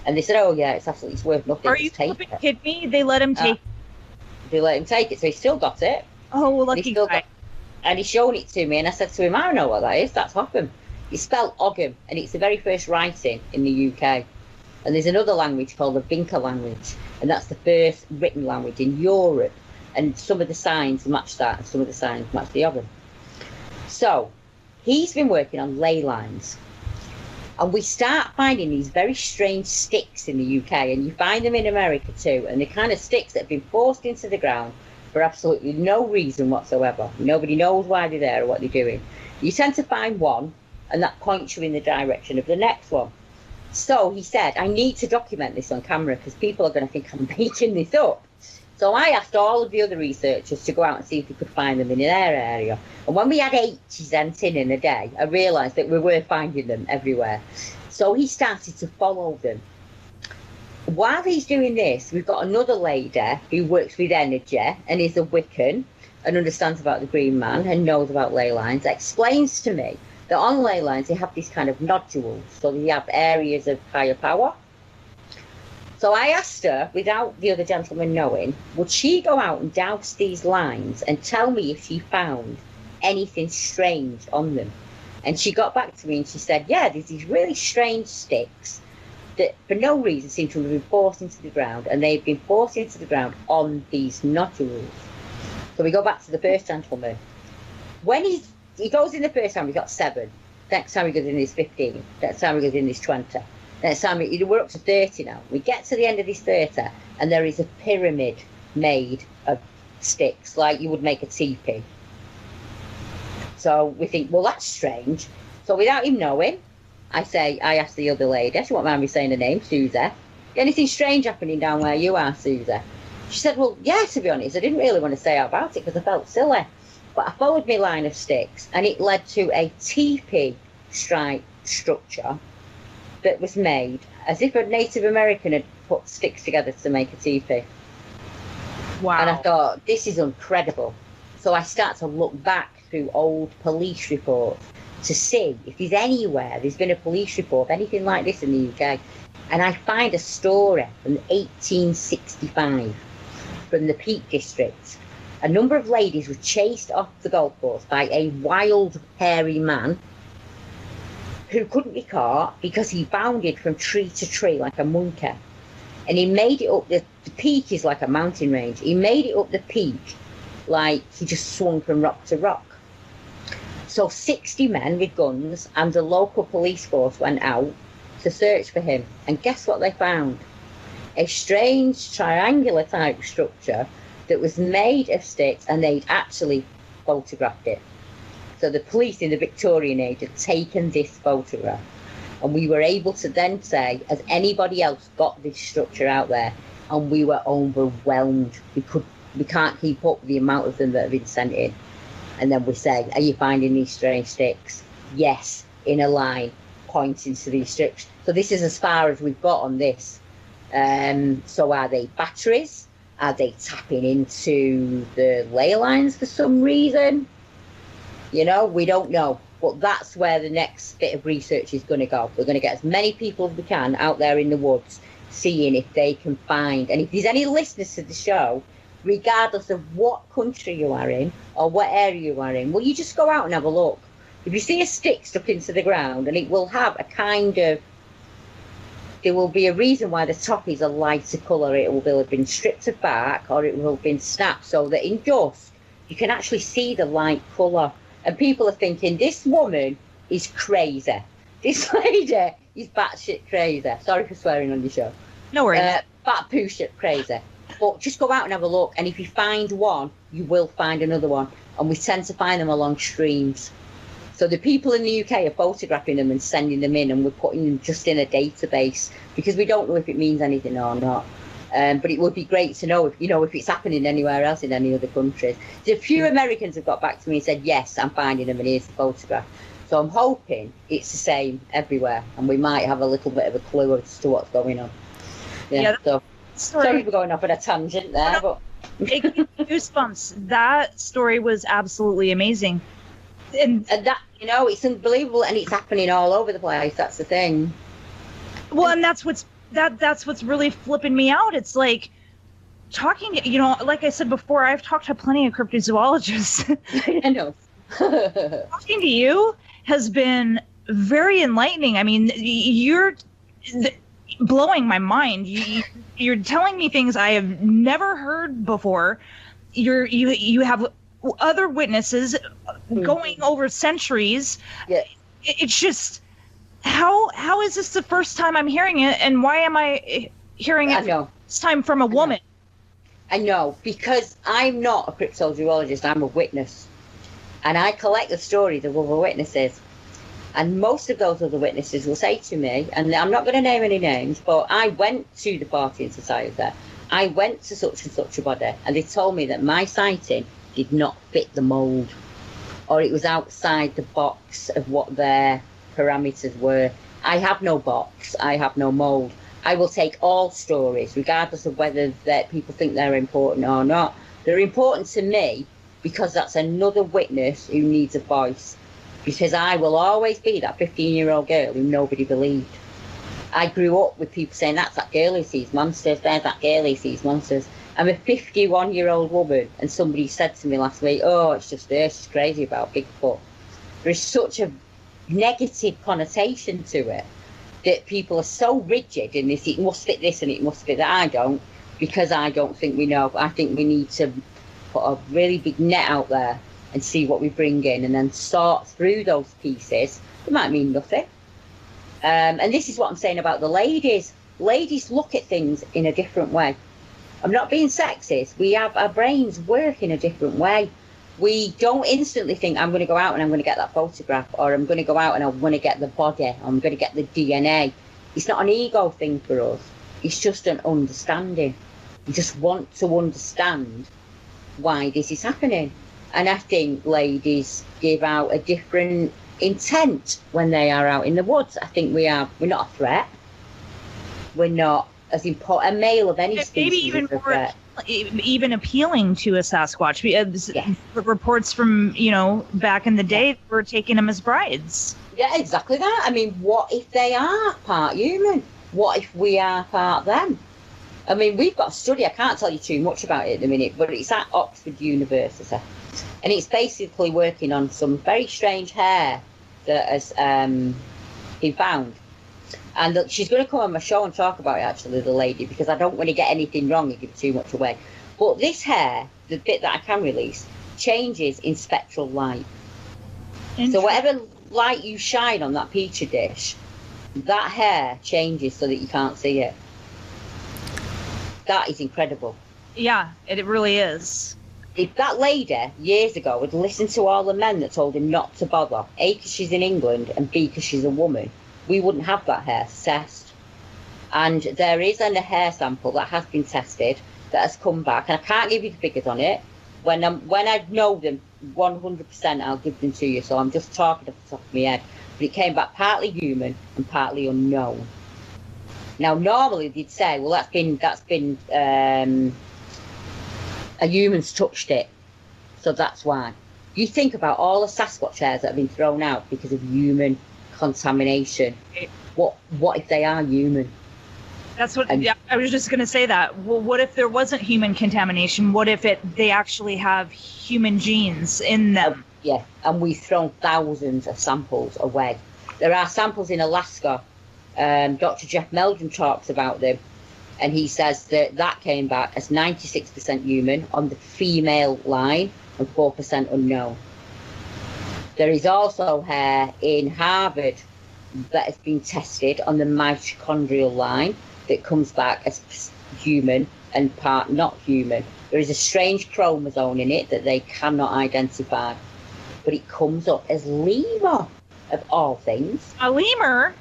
And they said, oh yeah, it's worth nothing. Are you kidding me? They let him take it. They let him take it, so he still got it. Oh, lucky guy. And he's shown it to me, and I said to him, I don't know what that is, that's Hoppum. It's spelled Ogham, and it's the very first writing in the UK. And there's another language called the Vinca language, and that's the first written language in Europe. And some of the signs match that, and some of the signs match the Ogham. So, he's been working on ley lines. And we start finding these very strange sticks in the UK, and you find them in America too, and they're kind of sticks that have been forced into the ground for absolutely no reason whatsoever. Nobody knows why they're there or what they're doing. You tend to find one, and that points you in the direction of the next one. So he said, I need to document this on camera because people are going to think I'm making this up. So I asked all of the other researchers to go out and see if we could find them in their area. And when we had 80 sent in a day, I realised that we were finding them everywhere. So he started to follow them. While he's doing this, we've got another lady who works with energy and is a Wiccan and understands about the Green Man and knows about ley lines, explains to me that on ley lines they have these kind of nodules, so they have areas of higher power. So I asked her, without the other gentleman knowing, would she go out and douse these lines and tell me if she found anything strange on them? And she got back to me and she said, yeah, there's these really strange sticks that for no reason seem to have been forced into the ground, and they've been forced into the ground on these nodules. So we go back to the first gentleman. When he goes in the first time, we got 7. Next time he goes in, he's 15. Next time he goes in, he's 20. Next time we're up to 30 now. We get to the end of this 30, and there is a pyramid made of sticks, like you would make a teepee. So we think, well, that's strange. So without him knowing, I asked the other lady, she won't mind me saying her name, Susie, anything strange happening down where you are, Susie? She said, well, yeah, to be honest, I didn't really want to say out about it because I felt silly. But I followed my line of sticks, and it led to a teepee stripe structure that was made as if a Native American had put sticks together to make a teepee. Wow. And I thought, this is incredible. So I start to look back through old police reports to see if there's anywhere there's been a police report of anything like this in the UK. And I find a story from 1865 from the Peak District. A number of ladies were chased off the golf course by a wild, hairy man who couldn't be caught because he bounded from tree to tree like a monkey. And he made it up, the peak is like a mountain range. He made it up the peak like he just swung from rock to rock. So 60 men with guns and the local police force went out to search for him. And guess what they found? A strange triangular type structure that was made of sticks, and they'd actually photographed it. So the police in the Victorian age had taken this photograph, and we were able to then say, has anybody else got this structure out there? And we were overwhelmed. We can't keep up with the amount of them that have been sent in. And then we say, are you finding these strange sticks? Yes, in a line pointing to these sticks. So this is as far as we've got on this. So are they batteries? Are they tapping into the ley lines for some reason? You know, we don't know. But that's where the next bit of research is going to go. We're going to get as many people as we can out there in the woods, seeing if they can find. And if there's any listeners to the show, regardless of what country you are in or what area you are in, will you just go out and have a look? If you see a stick stuck into the ground, and it will have a kind of, there will be a reason why the top is a lighter colour. It will have been stripped of bark, or it will have been snapped, so that in dusk you can actually see the light colour. And people are thinking, this woman is crazy. This lady is batshit crazy. Sorry for swearing on your show. No worries. Bat poo shit crazy. But just go out and have a look, and if you find one, you will find another one. And we tend to find them along streams. So the people in the UK are photographing them and sending them in, and we're putting them just in a database because we don't know if it means anything or not. But it would be great to know if it's happening anywhere else in any other countries. A few Americans have got back to me and said, yes, I'm finding them and here's the photograph. So I'm hoping it's the same everywhere, and we might have a little bit of a clue as to what's going on. Yeah. So sorry for going off on a tangent there, but it gives me goosebumps. That story was absolutely amazing. And that, it's unbelievable, and it's happening all over the place. That's the thing. Well, and that's what's really flipping me out. It's like talking, like I said before, I've talked to plenty of cryptozoologists. I know. Talking to you has been very enlightening. I mean, you're blowing my mind. You're telling me things I have never heard before. You have other witnesses going over centuries. Yeah. It's just, how is this the first time I'm hearing it, and why am I hearing it this time from a woman? I know, because I'm not a cryptozoologist, I'm a witness. And I collect the stories of other witnesses. And most of those other witnesses will say to me, and I'm not going to name any names, but I went to the Fortean Society, I went to such and such a body, and they told me that my sighting did not fit the mould, or it was outside the box of what their parameters were. I have no box, I have no mould. I will take all stories, regardless of whether that people think they're important or not. They're important to me because that's another witness who needs a voice. Because I will always be that 15-year-old girl who nobody believed. I grew up with people saying, that's that girl who sees monsters, there's that girl who sees monsters. I'm a 51-year-old woman, and somebody said to me last week, oh, it's just her, she's crazy about Bigfoot. There's such a negative connotation to it that people are so rigid in this, it must fit this and it must fit that. I don't, because I don't think we know. I think we need to put a really big net out there and see what we bring in, and then sort through those pieces. It might mean nothing. And this is what I'm saying about the ladies. Ladies look at things in a different way. I'm not being sexist. We have our brains work in a different way. We don't instantly think, I'm going to go out and I'm going to get that photograph, or I'm going to go out and I'm going to get the body, or I'm going to get the DNA. It's not an ego thing for us. It's just an understanding. We just want to understand why this is happening. And I think ladies give out a different intent when they are out in the woods. I think we're not a threat. We're not as important. A male of any species maybe even is a threat. Even appealing to a Sasquatch. Yes. Reports from, back in the day were taking them as brides. Yeah, exactly that. I mean, what if they are part human? What if we are part them? I mean, we've got a study, I can't tell you too much about it at the minute, but it's at Oxford University. And it's basically working on some very strange hair that has been found. And she's going to come on my show and talk about it, actually, the lady, because I don't want to get anything wrong and give too much away. But this hair, the bit that I can release, changes in spectral light. So whatever light you shine on that petri dish, that hair changes so that you can't see it. That is incredible. Yeah, it really is. If that lady years ago had listened to all the men that told her not to bother, A, because she's in England, and B, because she's a woman, we wouldn't have that hair test. And there is a hair sample that has been tested that has come back, and I can't give you the figures on it. When I know them 100%, I'll give them to you. So I'm just talking off the top of my head. But it came back partly human and partly unknown. Now, normally they'd say, well, that's been a human's touched it, so that's why. You think about all the Sasquatch hairs that have been thrown out because of human contamination. What if they are human? That's what I was just going to say that. Well, what if there wasn't human contamination? What if they actually have human genes in them? Yeah, and we've thrown thousands of samples away. There are samples in Alaska. Dr. Jeff Meldrum talks about them, and he says that came back as 96% human on the female line and 4% unknown. There is also hair in Harvard that has been tested on the mitochondrial line that comes back as human and part not human. There is a strange chromosome in it that they cannot identify, but it comes up as lemur, of all things. A lemur?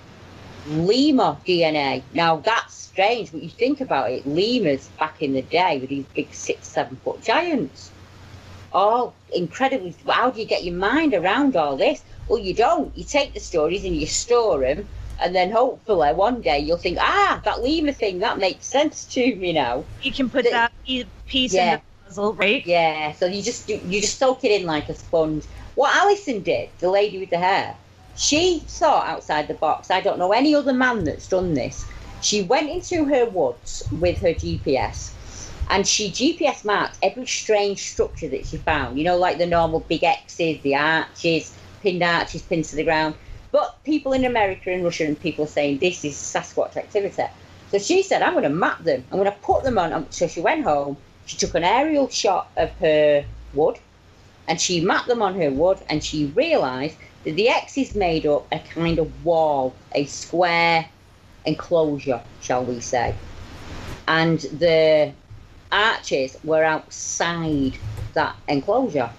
Lemur DNA. Now that's strange, but you think about it, lemurs back in the day were these big 6-7 foot giants. All incredibly. How do you get your mind around all this? Well, you don't. You take the stories and you store them, and then hopefully one day you'll think, that lemur thing, that makes sense to me now. You can put that piece in the puzzle, right? Yeah. So you just soak it in like a sponge. What Alison did, the lady with the hair, she thought outside the box. I don't know any other man that's done this. She went into her woods with her GPS, and she GPS marked every strange structure that she found. You know, like the normal big X's, the arches, pinned to the ground. But people in America and Russia and people are saying this is Sasquatch activity. So she said, I'm going to map them. I'm going to put them on. So she went home. She took an aerial shot of her wood, and she mapped them on her wood, and she realised that the X is made up a kind of wall, a square enclosure, shall we say. And the arches were outside that enclosure.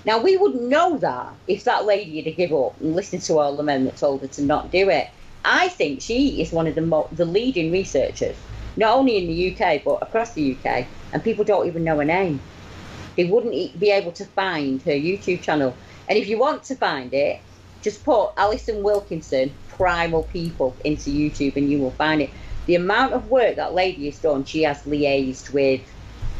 Now, we wouldn't know that if that lady had to give up and listened to all the men that told her to not do it. I think she is one of the leading researchers, not only in the UK, but across the UK, and people don't even know her name. They wouldn't be able to find her YouTube channel. And if you want to find it, just put Alison Wilkinson Primal People into YouTube and you will find it. The amount of work that lady has done, she has liaised with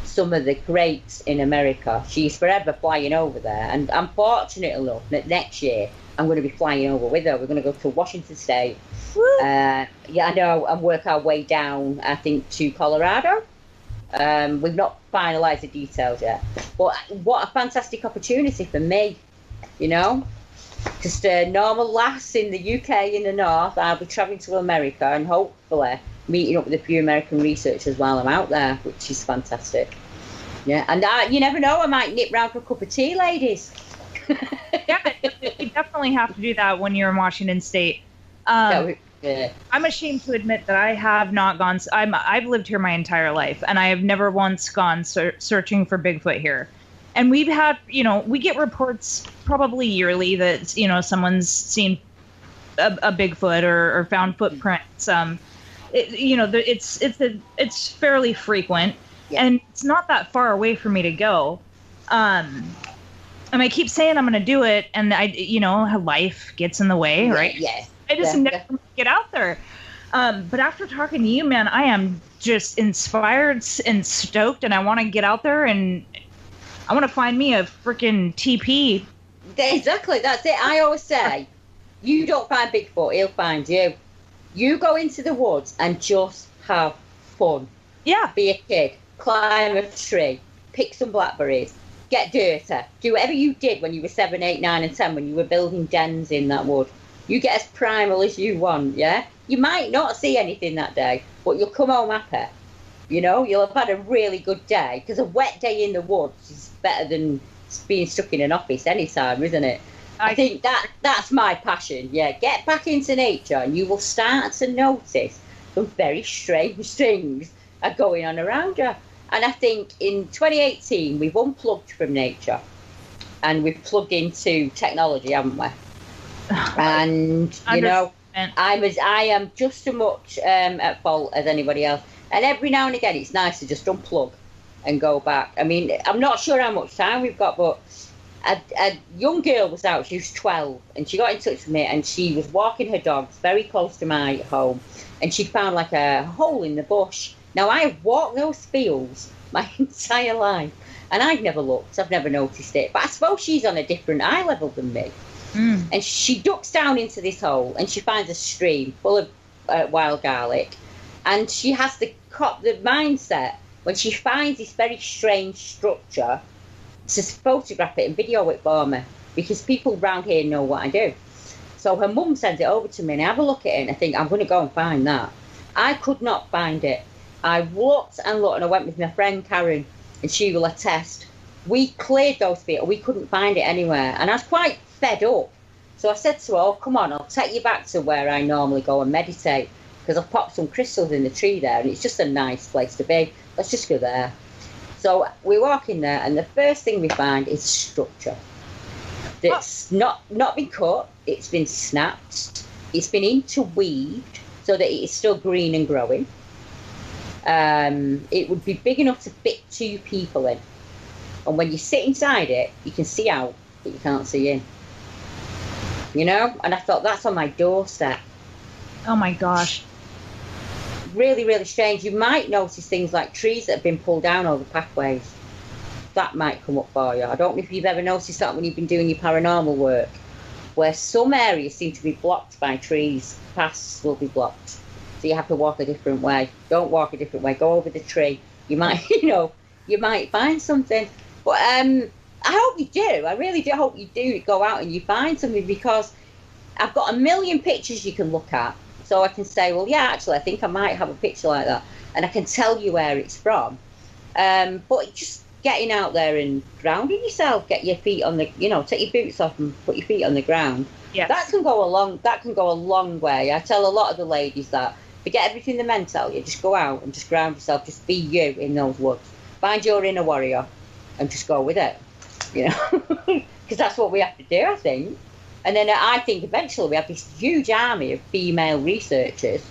some of the greats in America. She's forever flying over there, and I'm fortunate enough that next year I'm going to be flying over with her. We're going to go to Washington State. I know, and work our way down, I think, to Colorado. We've not finalised the details yet. But what a fantastic opportunity for me, you know. Just a normal lass in the UK in the north. I'll be travelling to America and hopefully meeting up with a few American researchers while I'm out there, which is fantastic. Yeah, and you never know, I might nip round for a cup of tea, ladies. Yeah, you definitely have to do that when you're in Washington State. I'm ashamed to admit that I have not gone. I've lived here my entire life, and I have never once gone searching for Bigfoot here. And we've had, we get reports probably yearly that, someone's seen a Bigfoot or found footprints. It's fairly frequent, and it's not that far away for me to go. And I keep saying I'm going to do it, and life gets in the way, right? Yeah. I just never get out there. But after talking to you, man, I am just inspired and stoked, and I want to get out there and I want to find me a freaking TP. Exactly, that's it. I always say, you don't find Bigfoot, he'll find you. You go into the woods and just have fun. Yeah. Be a kid, climb a tree, pick some blackberries, get dirty, do whatever you did when you were 7, 8, 9 and 10 when you were building dens in that wood. You get as primal as you want, yeah? You might not see anything that day, but you'll come home happy. You know, you'll have had a really good day, because a wet day in the woods is better than being stuck in an office anytime, isn't it? I think that's my passion, yeah. Get back into nature and you will start to notice some very strange things are going on around you. And I think in 2018, we've unplugged from nature and we've plugged into technology, haven't we? And, you know, I am just as much at fault as anybody else. And every now and again, it's nice to just unplug and go back. I mean, I'm not sure how much time we've got, but a young girl was out, she was 12, and she got in touch with me, and she was walking her dogs very close to my home, and she found like a hole in the bush. Now, I have walked those fields my entire life, and I've never looked, I've never noticed it, but I suppose she's on a different eye level than me. And she ducks down into this hole, and she finds a stream full of wild garlic, and she has the mindset, when she finds this very strange structure, to photograph it and video it for me, because people around here know what I do. So her mum sends it over to me, and I have a look at it, and I think, I'm going to go and find that. I could not find it. I looked and looked, and I went with my friend Karen, and she will attest. We cleared those fields, we couldn't find it anywhere, and I was quite fed up. So I said to her, oh, come on, I'll take you back to where I normally go and meditate, because I've popped some crystals in the tree there, and it's just a nice place to be. Let's just go there. So we walk in there, and the first thing we find is structure. That's not been cut, it's been snapped, it's been interweaved so that it is still green and growing. It would be big enough to fit 2 people in. And when you sit inside it, you can see out, but you can't see in. You know? And I thought, that's on my doorstep. Oh my gosh. Really, really strange. You might notice things like trees that have been pulled down over pathways. That might come up for you. I don't know if you've ever noticed that when you've been doing your paranormal work, where some areas seem to be blocked by trees. Paths will be blocked. So you have to walk a different way. Don't walk a different way. Go over the tree. You might, you might find something. But I hope you do. I really do hope you do go out and you find something, because I've got a million pictures you can look at. So I can say, well, yeah, actually, I think I might have a picture like that. And I can tell you where it's from. But just getting out there and grounding yourself, get your feet on the, take your boots off and put your feet on the ground. Yes. That can go a long way. I tell a lot of the ladies that, forget everything the men tell you, just go out and just ground yourself, just be you in those woods. Find your inner warrior and just go with it, because that's what we have to do, I think. And then I think eventually we have this huge army of female researchers,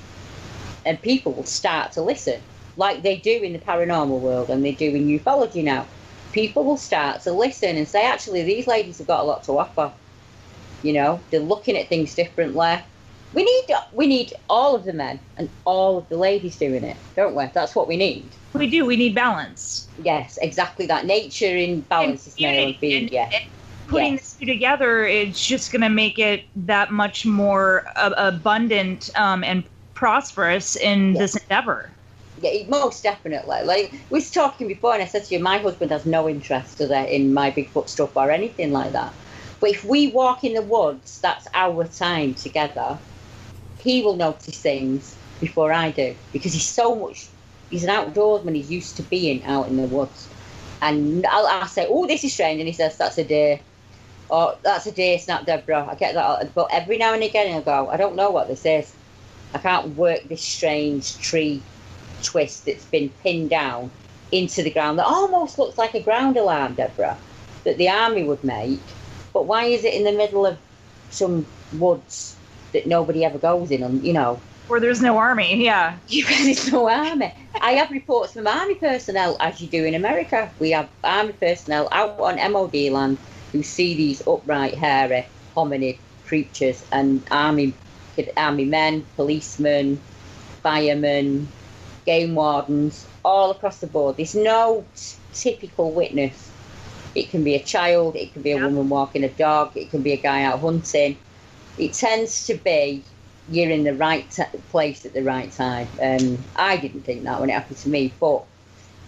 and people will start to listen, like they do in the paranormal world and they do in ufology now. People will start to listen and say, actually, these ladies have got a lot to offer. They're looking at things differently. We need all of the men and all of the ladies doing it, don't we? That's what we need. We do. We need balance. Yes, exactly that. Nature in balance is male and female. Putting the 2 together, it's just going to make it that much more abundant and prosperous in this endeavor. Yeah, most definitely. Like we was talking before, and I said to you, my husband has no interest in my Bigfoot stuff or anything like that. But if we walk in the woods, that's our time together. He will notice things before I do, because he's an outdoorsman. He's used to being out in the woods. And I'll say, oh, this is strange. And he says, that's a deer. Or that's a deer snap, Deborah. I get that. But every now and again he'll go, I don't know what this is. I can't work this strange tree twist that's been pinned down into the ground that almost looks like a ground alarm, Deborah, that the army would make. But why is it in the middle of some woods that nobody ever goes in, where there's no army? Yeah. There's no army. I have reports from army personnel, as you do in America. We have army personnel out on MOD land who see these upright, hairy hominid creatures, and army men, policemen, firemen, game wardens, all across the board. There's no typical witness. It can be a child, it can be a woman walking a dog, it can be a guy out hunting. It tends to be you're in the right place at the right time. I didn't think that when it happened to me, but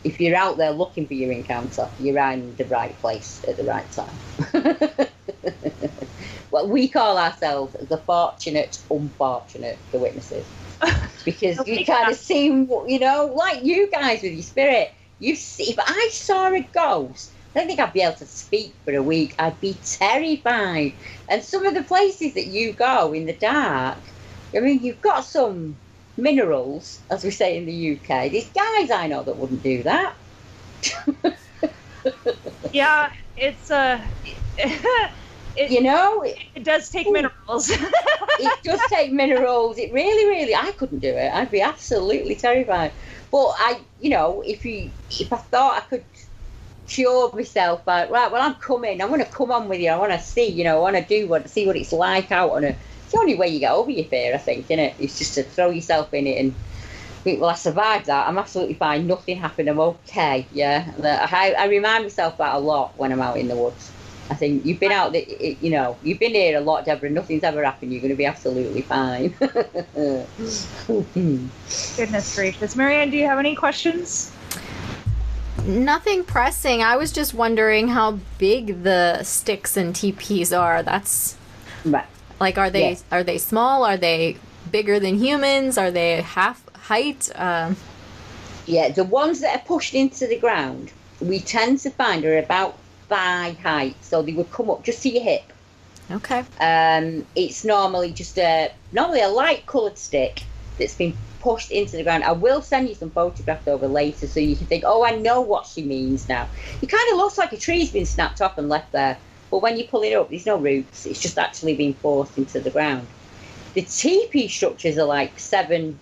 if you're out there looking for your encounter, you're in the right place at the right time. Well, we call ourselves the fortunate, unfortunate, the witnesses. Because you kind of seem, you know, like you guys with your spirit. You see, if I saw a ghost, I don't think I'd be able to speak for a week. I'd be terrified. And some of the places that you go in the dark, I mean, you've got some minerals, as we say in the UK. There's guys I know that wouldn't do that. Yeah, it's you know, it does take minerals. It does take minerals. It really, I couldn't do it. I'd be absolutely terrified. But you know, if I thought I could cure myself by, right, well, I'm coming. I'm going to come on with you. I want to see, you know, I want to see what it's like out on it. It's the only way you get over your fear, I think, isn't it? It's just to throw yourself in it and think, well, I survived that. I'm absolutely fine. Nothing happened. I'm okay. Yeah. I remind myself that a lot when I'm out in the woods. I think you've been out there, you know, you've been here a lot, Deborah. Nothing's ever happened. You're going to be absolutely fine. Goodness gracious. Marianne, do you have any questions? Nothing pressing. I was just wondering how big the sticks and teepees are. That's right. Like, are they small? Are they bigger than humans? Are they half height? Yeah, the ones that are pushed into the ground, we tend to find are about thigh height, so they would come up just to your hip. Okay. It's normally just a light coloured stick that's been pushed into the ground. I will send you some photographs over later so you can think, oh, I know what she means now. It kind of looks like a tree's been snapped off and left there, but when you pull it up, there's no roots. It's just actually been forced into the ground. The teepee structures are like 7-8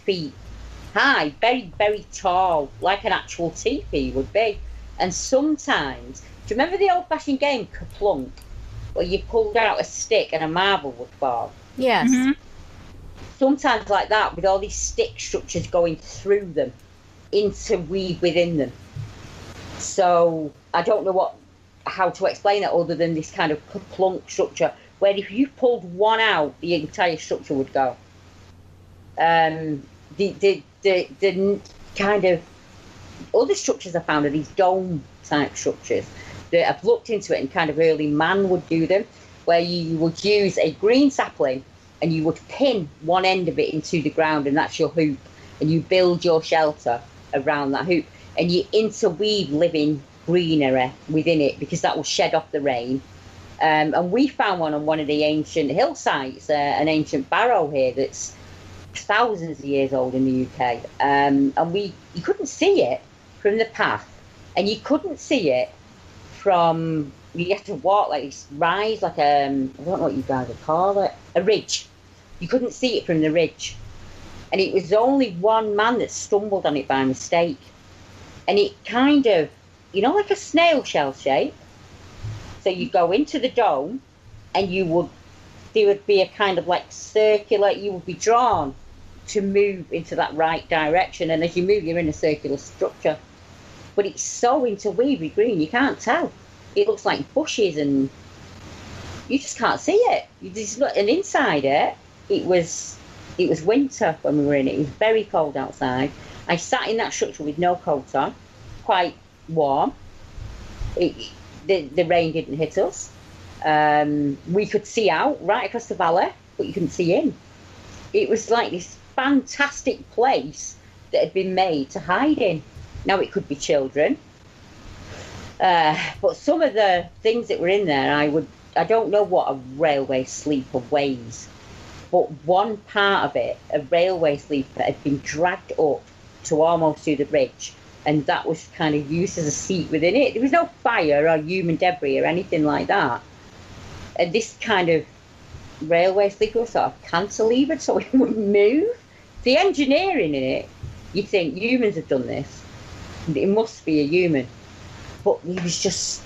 feet high, very, very tall, like an actual teepee would be. And sometimes, do you remember the old-fashioned game Kaplunk, where you pulled out a stick and a marble would fall? Yes. Mm-hmm. Sometimes like that, with all these stick structures going through them, interweave within them. So I don't know how to explain that other than this kind of Kaplunk structure, where if you pulled one out, the entire structure would go. The kind of other structures I found are these dome type structures that I've looked into it, and kind of early man would do them, where you would use a green sapling and you would pin one end of it into the ground, and that's your hoop, and you build your shelter around that hoop, and you interweave living greenery within it, because that will shed off the rain. And we found one on one of the ancient hillsides, an ancient barrow here that's thousands of years old in the UK, and you couldn't see it from the path, and you couldn't see it from, you had to walk like this rise, like I don't know what you guys would call it, a ridge. You couldn't see it from the ridge, and it was only one man that stumbled on it by mistake, and it kind of, you know, like a snail shell shape. So you go into the dome, and there would be a kind of like circular, you would be drawn to move into that right direction, and as you move, you're in a circular structure. But it's so interweaved with green, you can't tell. It looks like bushes, and you just can't see it. And inside it, it was winter when we were in it. It was very cold outside. I sat in that structure with no coat on, quite warm. The rain didn't hit us. We could see out right across the valley, but you couldn't see in. It was like this fantastic place that had been made to hide in. Now, it could be children, but some of the things that were in there, I don't know what a railway sleeper weighs, but one part of it, a railway sleeper, had been dragged up to almost to the bridge, and that was kind of used as a seat within it. There was no fire or human debris or anything like that. And this kind of railway sleeper was sort of cantilevered so it wouldn't move. The engineering in it, you'd think humans have done this. It must be a human. But it was just,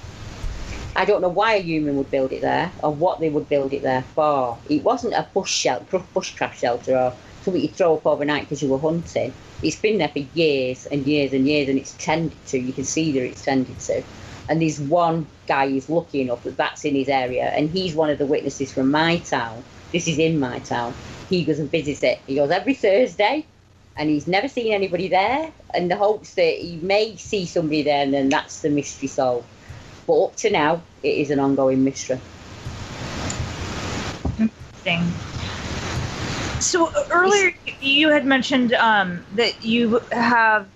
I don't know why a human would build it there, or what they would build it there for. It wasn't a bushcraft shelter or something you throw up overnight because you were hunting. It's been there for years and years and years, and it's tended to. You can see that it's tended to. And there's one guy who's lucky enough that that's in his area, and he's one of the witnesses from my town. This is in my town. he goes and visits it. He goes every Thursday, and he's never seen anybody there, in the hopes that he may see somebody there, and then that's the mystery solved. But up to now, it is an ongoing mystery. Interesting. So earlier you had mentioned that you have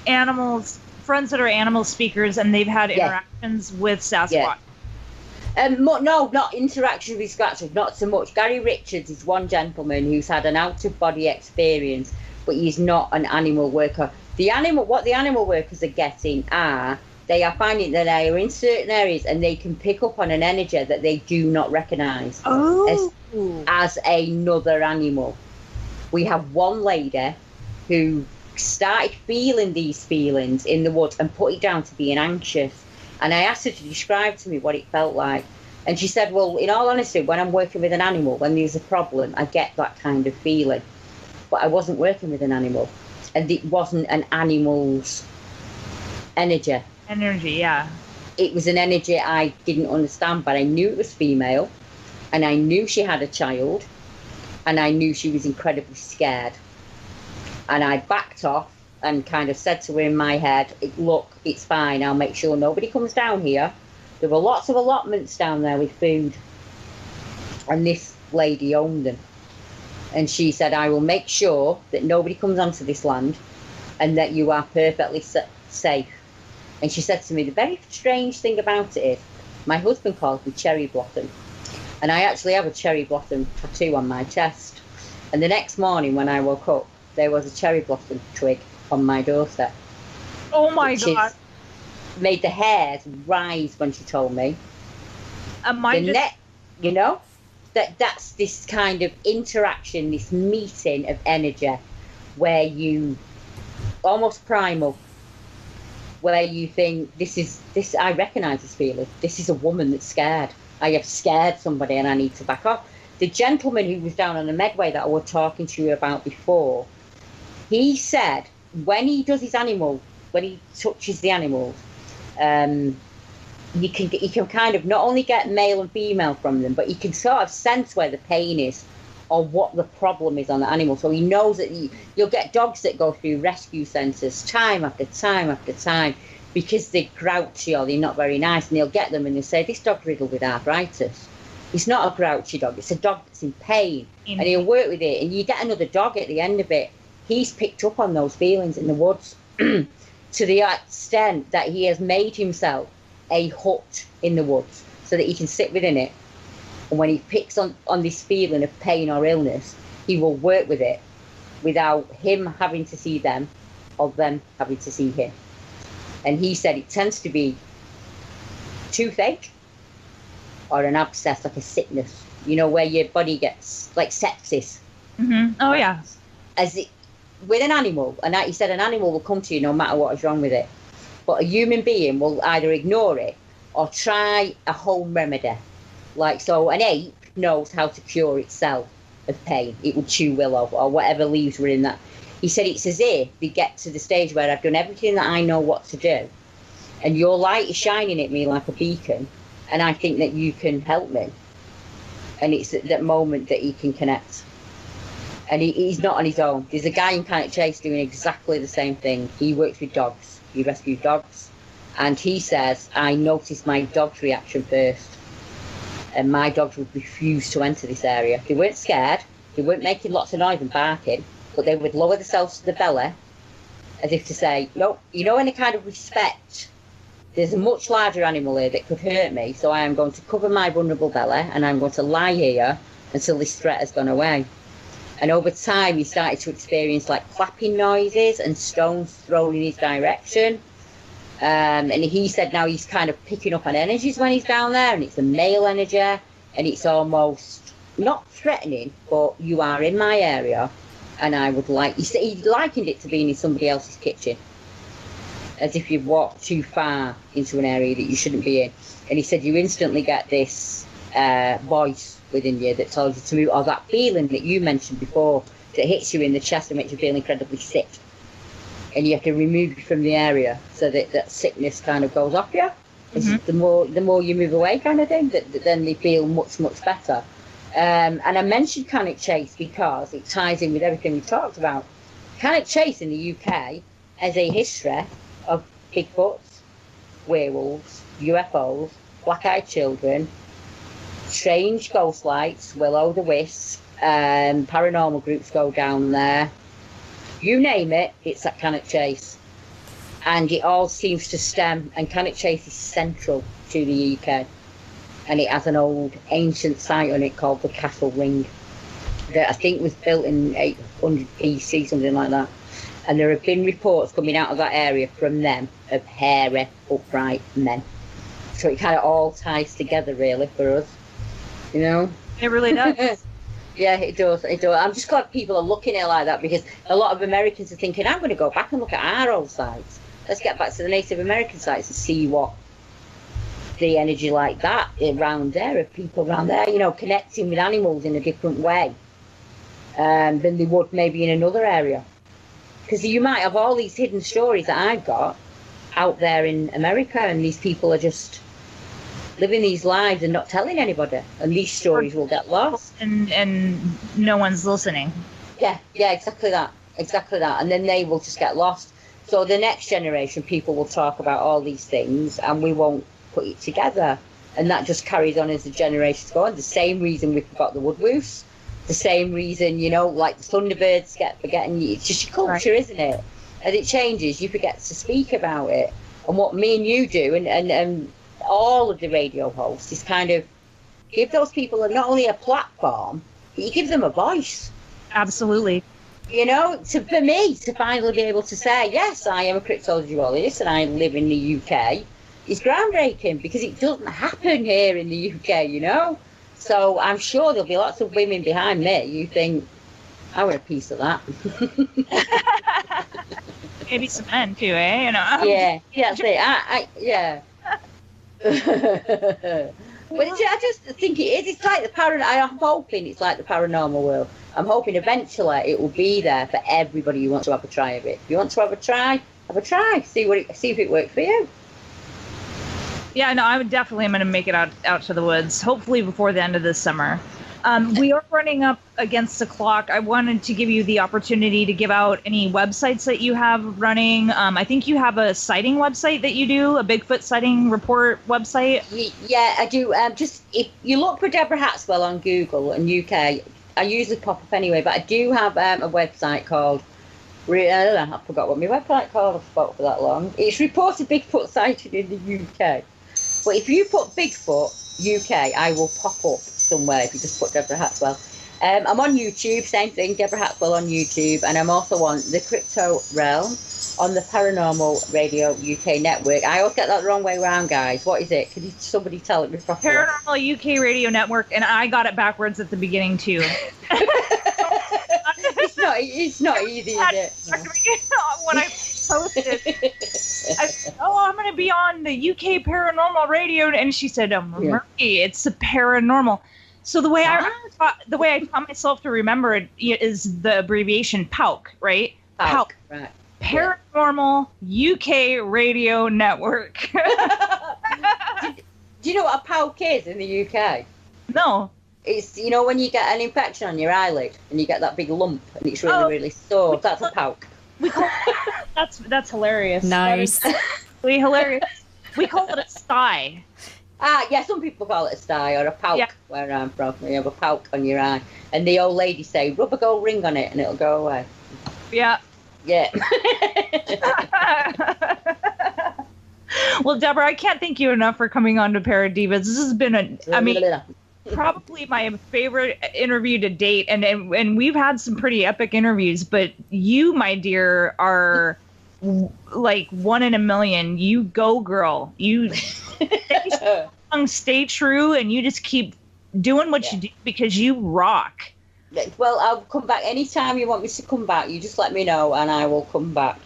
friends that are animal speakers, and they've had interactions with Sasquatch. Yeah. No, not interactions with Sasquatch, not so much. Gary Richards is one gentleman who's had an out-of-body experience, but he's not an animal worker. What the animal workers are getting they are finding that they are in certain areas and they can pick up on an energy that they do not recognise as another animal. We have one lady who started feeling these feelings in the woods and put it down to being anxious. And I asked her to describe to me what it felt like. And she said, well, in all honesty, when I'm working with an animal, when there's a problem, I get that kind of feeling. But I wasn't working with an animal. And it wasn't an animal's energy. Yeah. It was an energy I didn't understand, but I knew it was female, and I knew she had a child, and I knew she was incredibly scared. And I backed off and kind of said to her in my head, look, it's fine, I'll make sure nobody comes down here. There were lots of allotments down there with food, and this lady owned them. And she said, I will make sure that nobody comes onto this land and that you are perfectly safe. And she said to me, the very strange thing about it is, my husband calls me Cherry Blossom. And I actually have a cherry blossom tattoo on my chest. And the next morning when I woke up, there was a cherry blossom twig on my doorstep. Oh my God. Made the hairs rise when she told me. You know, that's this kind of interaction, this meeting of energy where you almost primal, where you think this I recognise this feeling. This is a woman that's scared. I have scared somebody and I need to back off. The gentleman who was down on the Medway that I was talking to you about before, he said when he does his animal, when he touches the animals, you can kind of not only get male and female from them, but you can sort of sense where the pain is or what the problem is on the animal. So he knows that you'll get dogs that go through rescue centres time after time after time because they're grouchy or they're not very nice, and he'll get them and they'll say, this dog's riddled with arthritis. It's not a grouchy dog, it's a dog that's in pain. And he'll work with it, and you get another dog at the end of it. He's picked up on those feelings in the woods to the extent that he has made himself a hut in the woods so that he can sit within it. And when he picks on this feeling of pain or illness, he will work with it without him having to see them or them having to see him. And he said it tends to be toothache or an abscess, like a sickness, you know, where your body gets like sepsis. Mm-hmm. Oh, yeah. With an animal, and he said an animal will come to you no matter what is wrong with it. But a human being will either ignore it or try a home remedy. Like, so an ape knows how to cure itself of pain. It will chew willow or whatever leaves were in that. He said it's as if they get to the stage where I've done everything that I know what to do, and your light is shining at me like a beacon, and I think that you can help me. And it's at that moment that he can connect. And he's not on his own. There's a guy in Cannock Chase doing exactly the same thing. He works with dogs. He rescues dogs. And he says, I noticed my dog's reaction first. And my dogs would refuse to enter this area. They weren't scared. They weren't making lots of noise and barking. But they would lower themselves to the belly as if to say, no, you know, in a kind of respect, there's a much larger animal here that could hurt me. So I am going to cover my vulnerable belly and I'm going to lie here until this threat has gone away. And over time, he started to experience like clapping noises and stones thrown in his direction. And he said now he's kind of picking up on energies when he's down there, and it's a male energy, and it's almost not threatening, but you are in my area, and I would like. He likened it to being in somebody else's kitchen, as if you've walked too far into an area that you shouldn't be in. And he said you instantly get this voice within you that tells you to move, or that feeling that you mentioned before that hits you in the chest and makes you feel incredibly sick, and you have to remove you from the area so that that sickness kind of goes off you. Mm-hmm. The more you move away kind of thing, that then they feel much better. And I mentioned Cannock Chase because it ties in with everything we talked about. Cannock Chase in the UK has a history of Bigfoots, werewolves, UFOs, black-eyed children, strange ghost lights, will-o'-the-wisp, paranormal groups go down there. You name it, it's at Cannock Chase. And it all seems to stem, and Cannock Chase is central to the UK. And it has an old ancient site on it called the Castle Ring that I think was built in 800 BC, something like that. And there have been reports coming out of that area from them of hairy, upright men. So it kind of all ties together, really, for us. You know? It really does. Yeah, it does. It does. I'm just glad people are looking at it like that, because a lot of Americans are thinking, I'm going to go back and look at our old sites. Let's get back to the Native American sites and see what the energy like that around there, of people around there, you know, connecting with animals in a different way than they would maybe in another area. Because you might have all these hidden stories that I've got out there in America, and these people are just living these lives and not telling anybody, and these stories will get lost. And no one's listening. Yeah, exactly that. And then they will just get lost. So the next generation, people will talk about all these things, and we won't put it together, and that just carries on as the generations go on. The same reason we forgot the woodlouse, the same reason, you know, like the thunderbirds get forgetting. It's just your culture, right, isn't it? As it changes, you forget to speak about it. And what me and you do, and all of the radio hosts, is kind of give those people not only a platform, but you give them a voice. Absolutely. You know, for me to finally be able to say, yes, I am a cryptozoologist and I live in the UK, is groundbreaking, because it doesn't happen here in the UK, you know. So I'm sure there'll be lots of women behind me who think, I want a piece of that. Maybe some men too, eh? You know. Yeah, that's it. Yeah. But I just think it is. It's like the I'm hoping it's like the paranormal world. I'm hoping eventually it will be there for everybody who wants to have a try of it. If you want to have a try, have a try. See if it works for you. Yeah, no, I'm going to make it out to the woods, hopefully before the end of this summer. We are running up against the clock. I wanted to give you the opportunity to give out any websites that you have running. I think you have a sighting website that you do, a Bigfoot sighting report website. Yeah, I do. Just if you look for Deborah Hatswell on Google and UK, I usually pop up anyway, but I do have a website called, I forgot what my website called, I've spoke for that long. It's reported Bigfoot sighted in the UK. But if you put Bigfoot UK, I will pop up somewhere if you just put Deborah Hatswell. I'm on YouTube, same thing, Deborah Hatswell on YouTube, and I'm also on the Crypto Realm on the Paranormal Radio UK network. I always get that the wrong way around, guys. What is it? Could somebody tell it me properly? Paranormal UK Radio Network, and I got it backwards at the beginning too. It's not easy, is it? No. When I posted, I said, I'm going to be on the UK Paranormal Radio, and she said, Murphy, it's a paranormal. So the way I taught myself to remember it is the abbreviation PAUC, right? PAUC. Right. Paranormal UK Radio Network. Do you know what a PAUC is in the UK? No. It's, you know, when you get an infection on your eyelid and you get that big lump and it's really sore. That's a PAUC. We call that's hilarious. Nice. Really hilarious. We call it a sty. Yeah, some people call it a sty or a PAUC where I'm from. You have a PAUC on your eye. And the old lady say, rub a gold ring on it and it'll go away. Yeah. Yeah. Well, Deborah, I can't thank you enough for coming on to ParaDivas. This has been probably my favorite interview to date, and we've had some pretty epic interviews, but you, my dear, are like one in a million. You go, girl. You stay true, and you just keep doing what you do because you rock. Well, I'll come back anytime you want me to come back. You just let me know, and I will come back.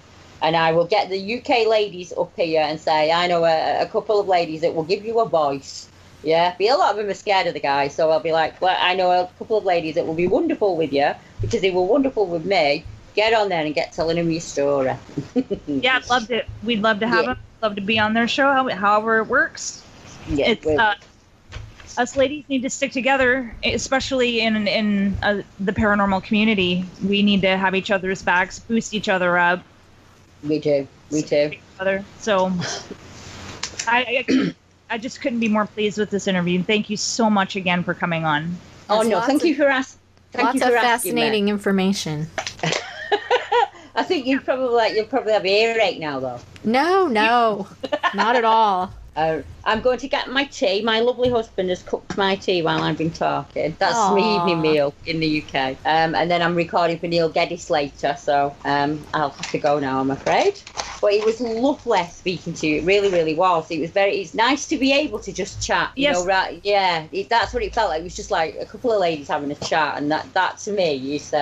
And I will get the UK ladies up here and say, I know a couple of ladies that will give you a voice. Yeah, but a lot of them are scared of the guy, so I'll be like, well, I know a couple of ladies that will be wonderful with you because they were wonderful with me. Get on there and get telling them your story. Yeah, I'd love to. We'd love to have them. Love to be on their show, however it works. Yeah, us ladies need to stick together, especially in the paranormal community. We need to have each other's backs, boost each other up. We do. So I just couldn't be more pleased with this interview. Thank you so much again for coming on. Oh, no, thank you for asking. Lots of fascinating information. I think you'll probably have earache now, though. No, not at all. I'm going to get my tea. My lovely husband has cooked my tea while I've been talking. That's my evening meal in the UK. And then I'm recording for Neil Geddes later, so I'll have to go now, I'm afraid. But it was lovely speaking to you. It really, really was. It's nice to be able to just chat. You know, right? Yeah, that's what it felt like. It was just like a couple of ladies having a chat, and that to me is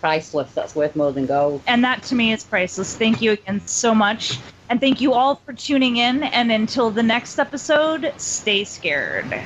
priceless. That's worth more than gold. And that to me is priceless. Thank you again so much. And thank you all for tuning in. And until the next episode, stay scared.